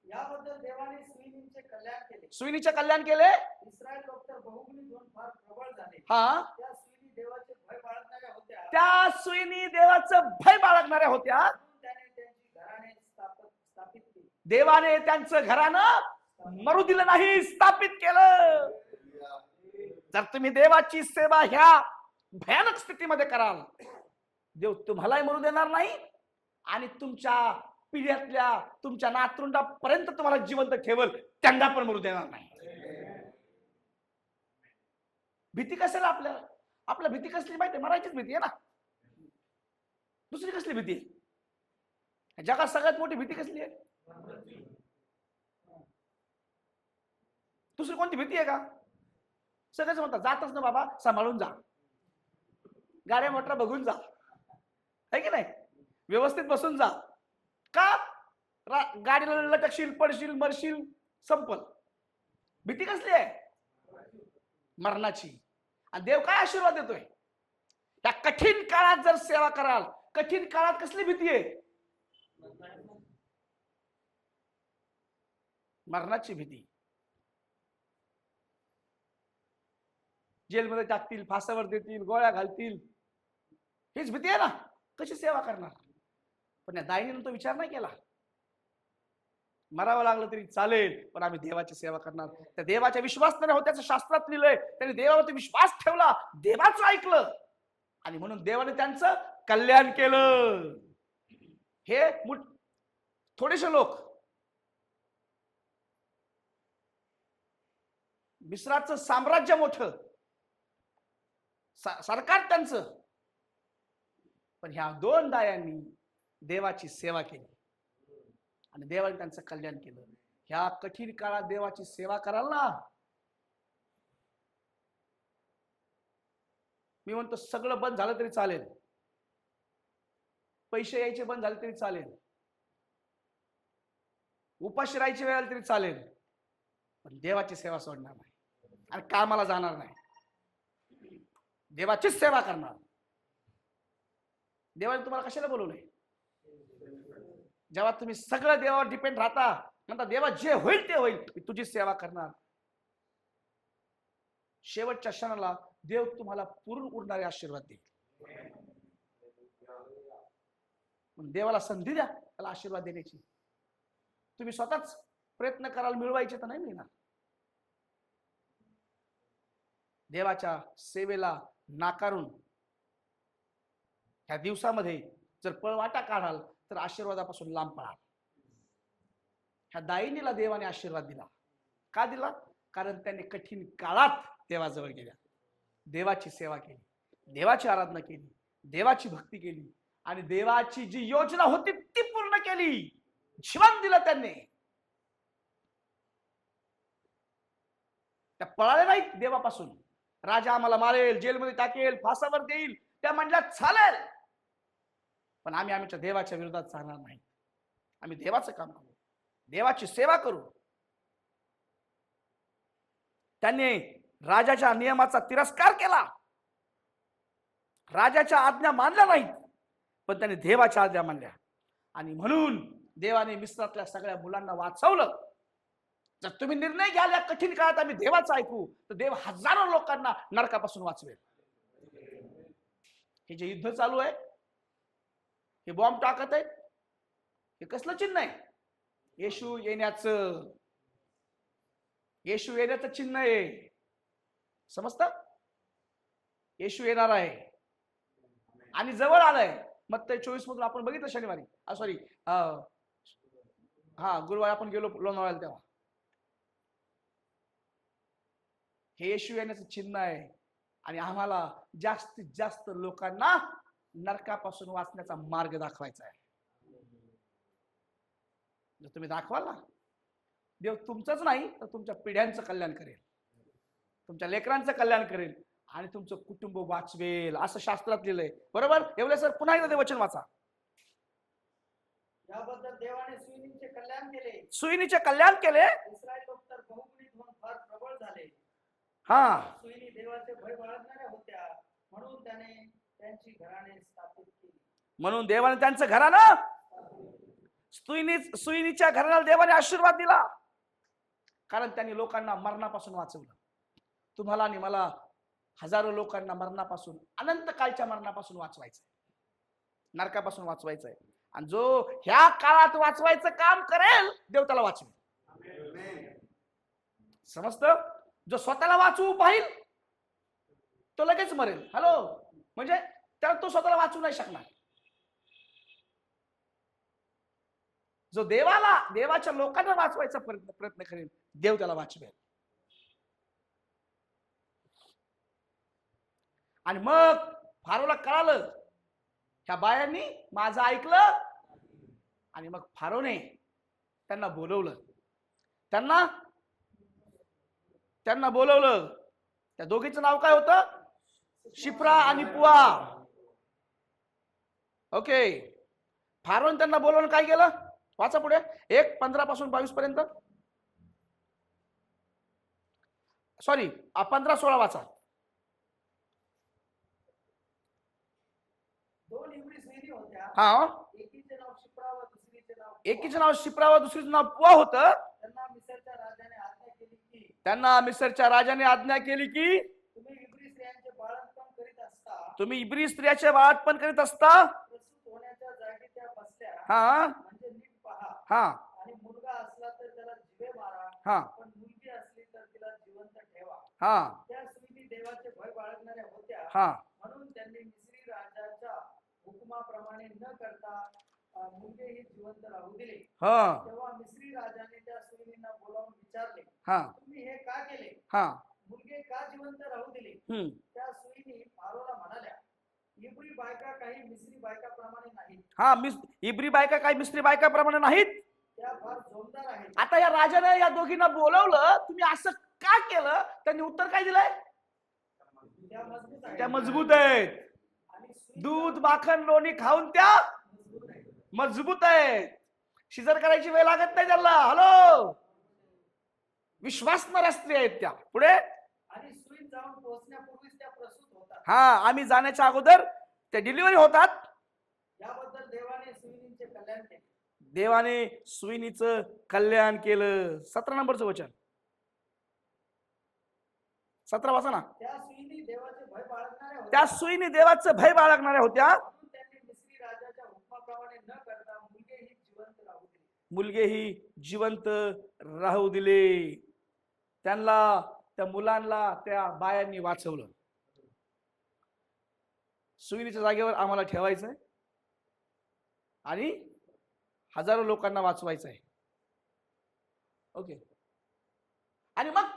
याबद्दल देवाने सुईणीचे कल्याण केले. सुईणीचे कल्याण केले. इस्रायल लोक तर बहुगुणित होऊन फार प्रबळ झाले. हा, त्या सुईणी देवाचे भय बाळगणाऱ्या होत्या. त्या सुईणी देवाचं भय बाळगणाऱ्या होत्या. त्याने त्यांची घराणे स्थापित केली. देवाने त्यांचं घरानं मरू दिलं नाही, स्थापित केलं. जर तुम्ही देवाची सेवा ह्या भयानक स्थितीमध्ये कराल, देव तुम्हालाही मरू देणार नाही आणि तुमच्या पिढ्यातल्या तुमच्या नातरुंडापर्यंत तुम्हाला जिवंत ठेवल, त्यांना पण मरू देणार नाही. भीती कशाला आपल्याला? आपल्या भीती कसली माहिती? मरायचीच भीती आहे ना, दुसरी कसली भीती आहे? जगात सगळ्यात मोठी भीती कसली आहे? दुसरी कोणती भीती आहे का? सगळेच म्हणतात जातच ना बाबा, सांभाळून जा, गाड्या मोटर बघून जा, आहे की नाही, व्यवस्थित बसून जा. का? गाडीला लटकशील, पडशील, मरशील, संपल. भीती कसली आहे? मरणाची. आणि देव काय आशीर्वाद देतोय? त्या कठीण काळात जर सेवा कराल, कठीण काळात कसली भीती आहे? मरणाची भीती. जेलमध्ये टाकतील, फासावर देतील, गोळ्या घालतील, हीच भीती आहे ना. कशी सेवा करणार? पण या दायनीनं तो विचार नाही केला, मरावं लागलं तरी चालेल पण आम्ही देवाची सेवा करणार. त्या देवाच्या विश्वास नाही होत्याचं शास्त्रात लिहिलंय. त्यांनी देवावरती विश्वास ठेवला, देवाचं ऐकलं आणि म्हणून देवाने त्यांचं कल्याण केलं. हे थोडेसे लोक मिस्राचं साम्राज्य मोठं, सरकार त्यांचं, पण ह्या दोन दायांनी देवाची सेवा केली आणि देवाने त्यांचं कल्याण केलं. ह्या कठीण काळात देवाची सेवा कराल ना, मी म्हणतो सगळं बंद झालं तरी चालेल, पैसे यायचे बंद झाले तरी चालेल, उपाशी राहायची वेळ आली तरी चालेल, पण देवाची सेवा सोडणार नाही आणि कामाला जाणार नाही. देवाचीच सेवा करणार. देवाने तुम्हाला कशाला बोलवलंय? जेव्हा तुम्ही सगळं देवावर डिपेंड राहता, म्हणता देवा जे होईल ते होईल, मी तुझी सेवा करणार, शेवटच्या क्षणाला देव तुम्हाला पुरून उरणारे आशीर्वाद देईल. देवाला संधी द्या त्याला आशीर्वाद देण्याची. तुम्ही स्वतःच प्रयत्न कराल मिळवायचे तर नाही मिळणार. देवाच्या सेवेला नाकारून ह्या दिवसामध्ये जर पळवाटा काढाल तर आशीर्वादापासून लांब पळाल. ह्या दायनीला देवाने आशीर्वाद दिला. का दिला? कारण त्यांनी कठीण काळात देवाजवळ गेल्या, देवाची सेवा केली, देवाची आराधना केली, देवाची भक्ती केली आणि देवाची जी योजना होती ती पूर्ण केली. जीवन दिलं त्यांनी. पळाले नाहीत देवापासून. राजा आम्हाला मारेल, जेलमध्ये टाकेल, फासावर देईल, त्या म्हणल्या चालेल, पण आम्ही आमच्या देवाच्या विरोधात चालणार नाही. आम्ही देवाचं काम करू, देवाची सेवा करू. त्यांनी राजाच्या नियमाचा तिरस्कार केला, राजाच्या आज्ञा मानल्या नाहीत, पण त्यांनी देवाच्या आज्ञा मानल्या. आणि म्हणून देवाने मिस्रातल्या सगळ्या मुलांना वाचवलं. जर तुम्ही निर्णय घ्याल या कठीण काळात आम्ही देवाचं ऐकू, तर देव हजारो लोकांना नरकापासून वाचवेल. हे जे युद्ध चालू आहे, हे बॉम्ब टाकत आहेत, हे कसलं चिन्ह आहे? येशू येण्याचं, येशू येण्याचं चिन्ह आहे. समजतं? येशू येणार आहे आणि जवळ आलंय. मत्ती 24 मधून आपण बघितलं शनिवारी, सॉरी गुरुवारी आपण गेलो लोणावळ्याला, तेव्हा हे येशू येण्याचं चिन्ह आहे. आणि आम्हाला जास्तीत जास्त लोकांना नरकापासून वाचण्याचा मार्ग दाखवायचा आहे. जर तुम्ही दाखवाल ना, देव तुमचंच नाही तर तुमच्या पिढ्यांचं कल्याण करेल, तुमच्या लेकरांचं कल्याण करेल आणि तुमचं कुटुंब वाचवेल, असं शास्त्रात लिहिलंय. बरोबर? एवढे सर पुन्हा एकदा ते वचन वाचा. याबद्दल देवाने सुईणीचे कल्याण केले. सुईणीचे कल्याण केले. इस्रायल लोक तर बहुगुणित होऊन फार प्रबळ झाले. सुईणी देवाचे भय बाळगणाऱ्या होत्या, म्हणून त्याने त्यांची घराणे स्थापित केली. म्हणून देवाने त्यांचं घराणं, सुईणीच्या घराला देवाने आशीर्वाद दिला, कारण त्यांनी लोकांना मरणापासून वाचवलं. तुम्हाला आणि मला हजारो लोकांना मरणापासून, अनंत काळच्या मरणापासून वाचवायचंय, नरकापासून वाचवायचंय. आणि जो ह्या काळात वाचवायचं काम करेल, देव त्याला वाचवेल. समजतं? जो स्वतःला वाचवू पाहिल तो लगेच मरेल. हॅलो, म्हणजे त्याला तो स्वतःला वाचवू नाही शकणार. जो देवाच्या लोकांना वाचवायचा प्रयत्न करेल, देव त्याला वाचवेल. आणि मग फारोला कळालं, ह्या बायांनी माझं ऐकलं, आणि मग फारोने त्यांना बोलवलं. त्यांना बोलवलं. त्या दोघीचं नाव काय होतं? शिप्रा आणि पुआ. ओके. फारोन त्यांना बोलवून काय केलं? वाचा पुढे, 1:15 पासून 22 पर्यंत. सॉरी, 15-16 वाचा. दोन इब्री सुईणी होत्या. हा, एकीचे नाव शिप्रा व दुसरीचे नाव एकीचे नाव शिप्रा व दुसरीचं नाव पुआ होतं. त्यांना मिस्रच्या राजाने आज्ञा केली की, त्यांना मिस्रच्या राजाने आज्ञा केली की तुम्ही इब्री स्त्रियांचे बाळंतपण करीत असता, तुम्ही इब्री स्त्रियाचे बाळंतपण करीत असता, प्रसूत होण्याच्या जागी त्या बसल्या, हा म्हणजे नीट पहा. हा आणि मुलगा असला तर त्याला जिवे मारा, हा पण मुलगी असली तर तिला जिवंत ठेवा. हा त्या सुईणी देवाचे भय बाळगणाऱ्या होत्या, हा म्हणून त्यांनी मिस्री राजाच्या हुकुमाप्रमाणे न करता मुलगेही जिवंत राहू दिले. हा तेव्हा मिस्री राजाने त्या सुईणींना बोलावून विचारले, हा तुम्ही हे का केले? हा मुलगे का जिवंत राहू दिले? त्या सुईणी फारोला म्हणाल्या, इब्री बायका काही मिस्री बायकाप्रमाणे नाहीत. हा, इब्री बायका काही मिस्री बायकाप्रमाणे नाहीत, त्या फार जोमदार आहेत. आता या राजाने या दोघींना बोलवलं, तुम्ही असं का केलं? त्यांनी उत्तर काय दिलंय? त्या मजबूत आहेत. त्या मजबूत आहेत. आणि सुई दूध, माखन, लोणी खाऊन त्या मजबूत आहेत. मजबूत आहेत. शिजर करायची वेळ लागत नाही त्यांना. हॅलो, विश्वासणाऱ्या स्त्री आहेत त्या. पुढे, आणि सुई जाऊन पोहोचण्यापूर्वीच त्या प्रसूत होतात. हा, आम्ही जाण्याच्या अगोदर त्या डिलिव्हरी होतात. याबद्दल देवाने सुईणींचे कल्याण केले. देवाने सुईणीचं कल्याण केलं. 17 नंबरचं वचन, 17 वाचा ना. त्या सुईणी देवाचे भय बाळगणाऱ्या होत्या, त्या सुईणी देवाचं भय बाळगणाऱ्या होत्या, म्हणून त्यांनी मिस्री राजाच्या हुकुमाप्रमाणे न करता मुलगेही जिवंत राहू दिले. मुलगेही जिवंत राहू दिले. त्यांना, त्या मुलांना त्या बायांनी वाचवलं. सुईणीच्या जागेवर आम्हाला ठेवायचंय आणि हजारो लोकांना वाचवायचंय. ओके. आणि मग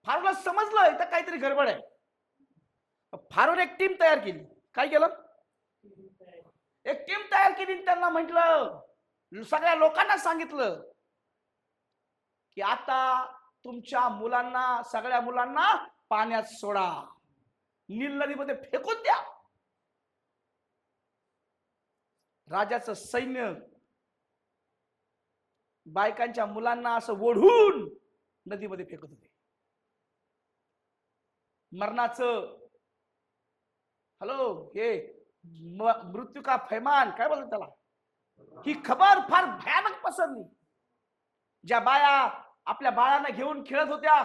फारोला समजलं इथं काहीतरी गडबड आहे. फारोने एक टीम तयार केली. काय केलं? एक टीम तयार केली. त्यांना म्हटलं, सगळ्या लोकांना सांगितलं की आता तुमच्या मुलांना, सगळ्या मुलांना पाण्यात सोडा, नील नदीमध्ये फेकून द्या. राजाचं सैन्य बायकांच्या मुलांना असं ओढून नदीमध्ये फेकत होते. मरणाचं हे मृत्यू का फैमान काय बोलतात त्याला, ही खबर फार भयानक पसरली. ज्या बाया आपल्या बाळांना घेऊन खेळत होत्या,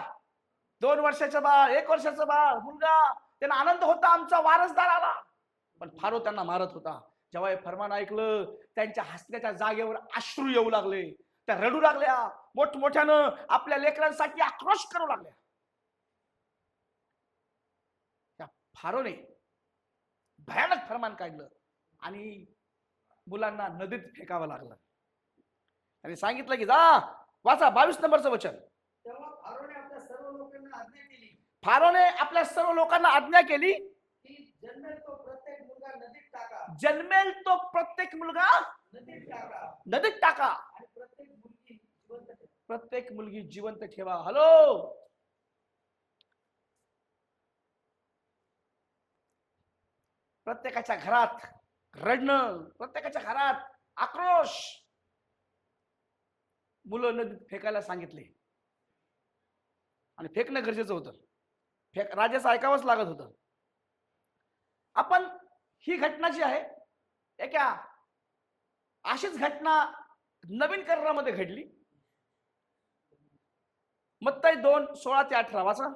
2 वर्षाचं बाळ, 1 वर्षाचं बाळ, मुलगा, त्यांना आनंद होता आमचा वारसदार आला. पण फारो त्यांना मारत होता. जेव्हा हे फरमान ऐकलं, त्यांच्या हसण्याच्या जागेवर अश्रू येऊ लागले. त्या रडू लागल्या, मोठमोठ्यानं आपल्या लेकरांसाठी आक्रोश करू लागल्या. त्या फारोने भयानक फरमान काढलं आणि मुलांना नदीत फेकावं लागलं. आणि सांगितलं की जा वाचा 22 नंबरचं वचन. तेव्हा फारोने आपल्या सर्व लोकांना आज्ञा केली. फारोने आपल्या सर्व लोकांना आज्ञा केली की जन्मेल तो प्रत्येक मुलगा नदीत टाका. जन्मेल तो प्रत्येक मुलगा नदीत टाका. नदीत टाका. आणि प्रत्येक मुलगी जिवंत ठेवा. हॅलो, प्रत्येकाच्या घरात रडणं, प्रत्येकाच्या घरात आक्रोश. मुलं नदीत फेकायला सांगितले आणि फेकणं गरजेचं होतं. राजाचं ऐकावंच लागत होतं. आपण ही घटना जी आहे एका अशीच घटना नवीन करारामध्ये घडली. मत्ती 2:16-18 वाचा.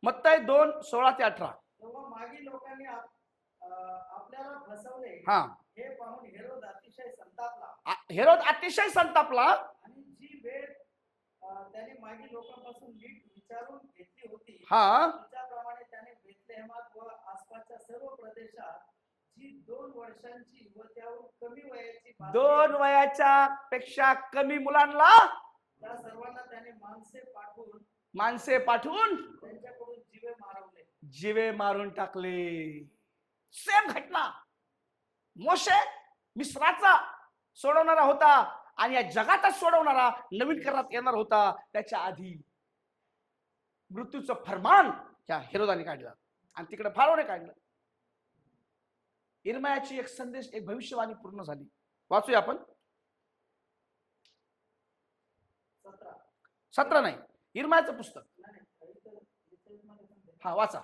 मत्ती 2:16-18. तेव्हा मागील लोकांनी आपल्याला फसवले हे पाहून हेरोद अतिशय संतापला. हेरोद अतिशय संतापला आणि जी वेळ त्याने मागील लोकांपासून नीट विचारून घेतली होती, त्याप्रमाणे त्याने बेथलेहेमात व आसपासच्या सर्व प्रदेशात जी 2 वर्षांची व त्याहून कमी वयाची 2 वयाच्या पेक्षा कमी मुलांना त्या सर्वांना त्याने माणसे पाठवून त्यांच्याकडून जीवे मारून टाकले. सेम घटना. मोशे मिस्राचा सोडवणारा होता आणि या जगातच सोडवणारा नवीन करारात येणार होता. त्याच्या आधी मृत्यूचं फरमान त्या हेरोदाने काढलं आणि तिकडे फारोने काढलं. इर्मायाची एक संदेश, एक भविष्यवाणी पूर्ण झाली. वाचूया आपण. 17 नाही, इर्मायाचं पुस्तक. वाचा.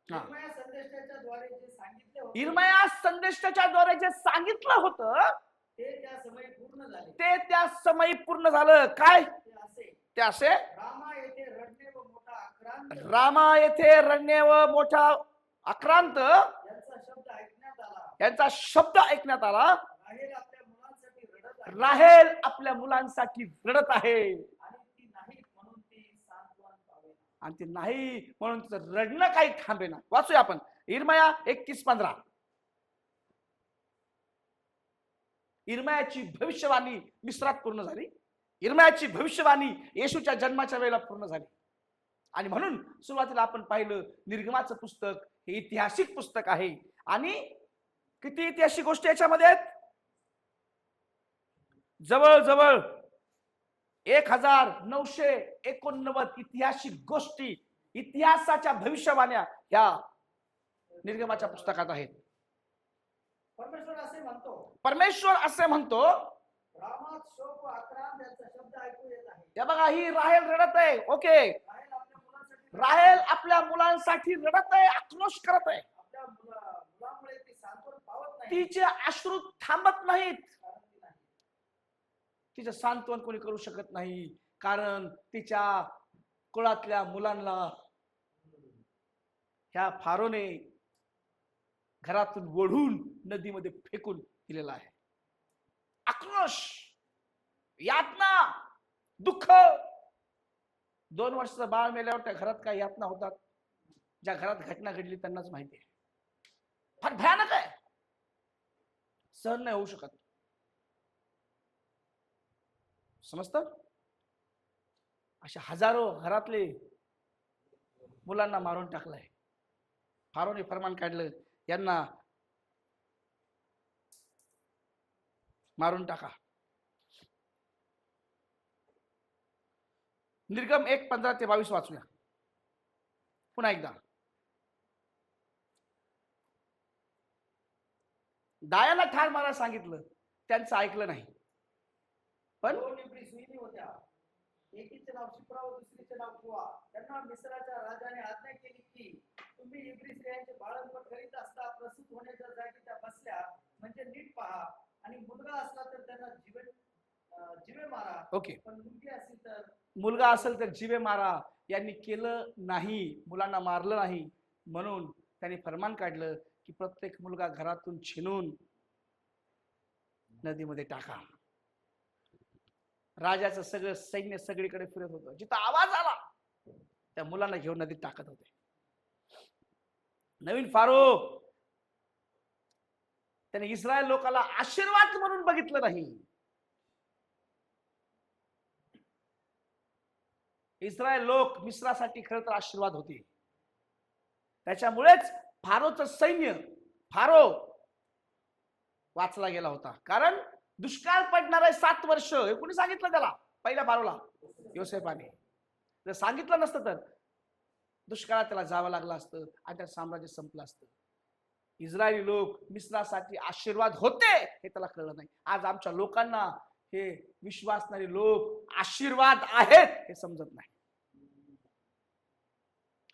इर्माया संदेशाच्या द्वारे जे सांगितलं होतं ते त्या समयी पूर्ण झाले. ते त्या समयी पूर्ण झालं. काय ते असे? रामा येथे रडणे व मोठा आक्रांत यांचा शब्द ऐकण्यात आला. राहेल आपल्या मुलांसाठी रडत आहे आणि ती नाही म्हणून तिचं रडणं काही थांबेना. वाचूया आपण इर्माया 21:15. इर्मायाची भविष्यवाणी मिस्रात पूर्ण झाली. इर्मायाची भविष्यवाणी येशूच्या जन्माच्या वेळेला पूर्ण झाली. आणि म्हणून सुरुवातीला आपण पाहिलं निर्गमाचं पुस्तक हे ऐतिहासिक पुस्तक आहे. आणि किती ऐतिहासिक गोष्टी याच्यामध्ये आहेत. जवळजवळ 1989 ऐतिहासिक गोष्टी, इतिहासाच्या भविष्यवाण्या या निर्गमाच्या पुस्तकात आहेत. परमेश्वर असे म्हणतो या बघा, ही राहेल रडत आहे. ओके, राहेल आपल्या मुलांसाठी रडत आहे, आक्रोश करत आहे. तिचे अश्रू थांबत नाहीत. तिचं सांत्वन कोणी करू शकत नाही, कारण तिच्या कुळातल्या मुलांना ह्या फारोने घरातून ओढून नदीमध्ये फेकून दिलेला आहे. आक्रोश, यातना, दुःख. 2 वर्षाचं बाळ मेल्यावर त्या घरात काय यातना होतात, ज्या घरात घटना घडली त्यांनाच माहिती आहे. फार भयानक आहे, सहन नाही होऊ शकत. समजतं? अशा हजारो घरातले मुलांना मारून टाकलंय. फारोने फरमान काढलं, यांना मारून टाका. निर्गम 1:15-22 वाचूया पुन्हा एकदा. दायाला ठार मारायला सांगितलं, त्यांचं ऐकलं नाही. पण 2 इब्री सुईणी होत्या, एकीचे नाव शिप्रा व दुसरीचे नाव पुआ. त्यांना मिस्राच्या राजाने आज्ञा केली की तुम्ही इब्री स्त्रियांचे बाळंतपण करीत असता प्रसूत होण्याच्या जागी त्या बसल्या म्हणजे नीट पहा, आणि मुलगा असला तर त्यांना जीवे मारा. ओके, पण मुलगी असेल तर मुलगा असेल तर जीवे मारा. यांनी केलं नाही, मुलांना मारलं नाही, म्हणून त्यांनी फरमान काढलं की प्रत्येक मुलगा घरातून छिनून नदीमध्ये टाका. राजाचं सगळं सैन्य सगळीकडे फिरत होतं. जिथं आवाज आला त्या मुलांना घेऊन नदीत टाकत होते. नवीन फारो त्याने इस्रायल लोकांना आशीर्वाद म्हणून बघितलं नाही. इस्रायल लोक मिस्रासाठी खरं तर आशीर्वाद होते. त्याच्यामुळेच फारोचं सैन्य, फारो वाचला गेला होता. कारण दुष्काळ पडणार आहे 7 वर्ष, हे कोणी सांगितलं त्याला? पहिल्या फारोला योसेफाने. जर सांगितलं नसतं तर दुष्काळात त्याला जावं लागलं असतं आणि त्या साम्राज्य संपलं असतं. इस्रायली लोक मिस्रासाठी आशीर्वाद होते हे त्याला कळलं नाही. आज आमच्या लोकांना हे विश्वासणारे लोक आशीर्वाद आहेत हे समजत नाही.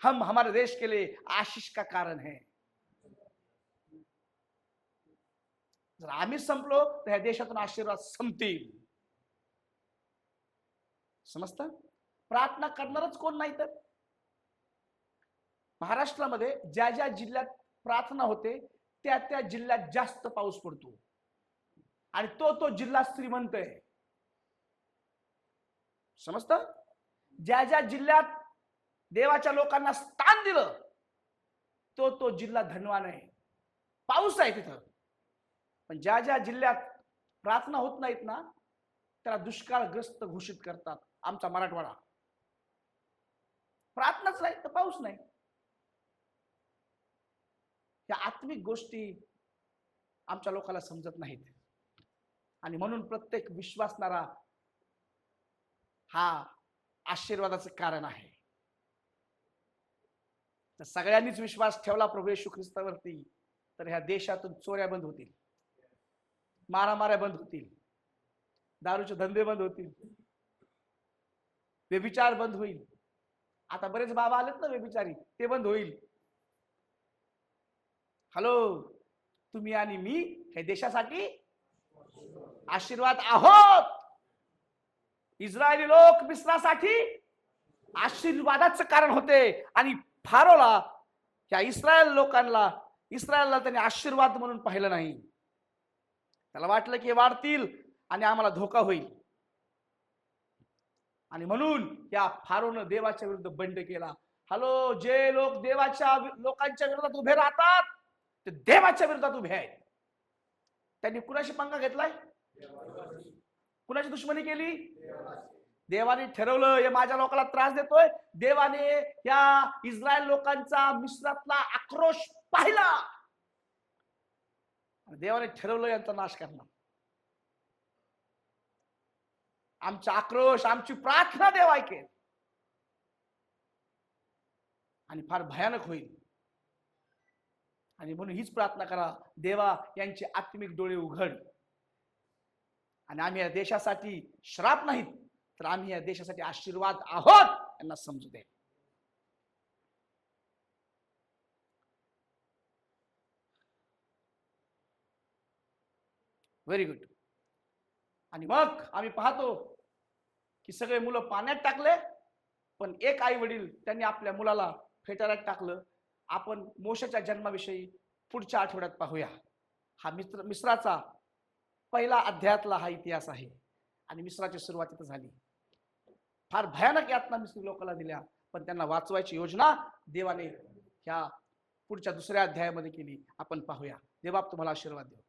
हम हमारे देश के लिए आशीष का कारण है. जर आम्ही संपलो तर ह्या देशातून आशीर्वाद संपतील. समजतं? प्रार्थना करणारच कोण नाही तर. महाराष्ट्रामध्ये ज्या ज्या जिल्ह्यात प्रार्थना होते त्या त्या जिल्ह्यात जास्त पाऊस पडतो आणि तो जिल्हा श्रीमंत आहे. समजतं? ज्या ज्या जिल्ह्यात देवाच्या लोकांना स्थान दिलं तो जिल्हा धनवान आहे, पाऊस आहे तिथं. पण ज्या ज्या जिल्ह्यात प्रार्थना होत नाहीत ना त्याला दुष्काळग्रस्त घोषित करतात. आमचा मराठवाडा. प्रार्थनाच नाही तर पाऊस नाही. या आत्मिक गोष्टी आमच्या लोकांना समजत नाहीत आणि म्हणून प्रत्येक विश्वासणारा हा आशीर्वादाचं कारण आहे. तर सगळ्यांनीच विश्वास ठेवला प्रभू येशू ख्रिस्तावरती तर ह्या देशातून चोऱ्या बंद होतील, मारामाऱ्या बंद होतील, दारूचे धंदे बंद होतील, व्यभिचार बंद होईल. आता बरेच बाबा आलेत ना व्यभिचारी, ते बंद होईल. हॅलो, तुम्ही आणि मी हे देशासाठी आशीर्वाद आहोत. इस्रायली लोक मिस्रासाठी आशीर्वादाचं कारण होते आणि फारोला या इस्रायलला त्यांनी आशीर्वाद म्हणून पाहिलं नाही. त्याला वाटलं की वाढतील आणि आम्हाला धोका होईल आणि म्हणून या फारोनं देवाच्या विरुद्ध बंड केला. हॅलो, जे लोक देवाच्या लोकांच्या विरोधात उभे राहतात ते देवाच्या विरोधात उभे आहेत. त्यांनी कुणाशी पंगा घेतलाय? कुणाची दुश्मनी केली? देवाने ठरवलं हे माझ्या लोकांना त्रास देतोय. देवाने या इस्रायल लोकांचा मिस्रातला आक्रोश पाहिला. देवाने ठरवलं यांचा नाश करणार. आमचा आक्रोश, आमची प्रार्थना देव ऐकेल आणि फार भयानक होईल. आणि म्हणून हीच प्रार्थना करा, देवा यांचे आत्मिक डोळे उघड आणि आम्ही या देशासाठी श्राप नाहीत तर आम्ही या देशासाठी आशीर्वाद आहोत यांना समजू दे. Very good. आणि मग आम्ही पाहतो की सगळे मुलं पाण्यात टाकले पण एक आई वडील त्यांनी आपल्या मुलाला फेटाऱ्यात टाकलं. आपण मोशेच्या जन्माविषयी पुढच्या आठवड्यात पाहूया. हा मिस्राचा पहिला अध्यायातला हा इतिहास आहे आणि मिस्राची सुरुवात इथं झाली. फार भयानक यातना मिस्री लोकांना दिल्या पण त्यांना वाचवायची योजना देवाने ह्या पुढच्या दुसऱ्या अध्यायामध्ये केली. आपण पाहूया. देव बाप तुम्हाला आशीर्वाद देव.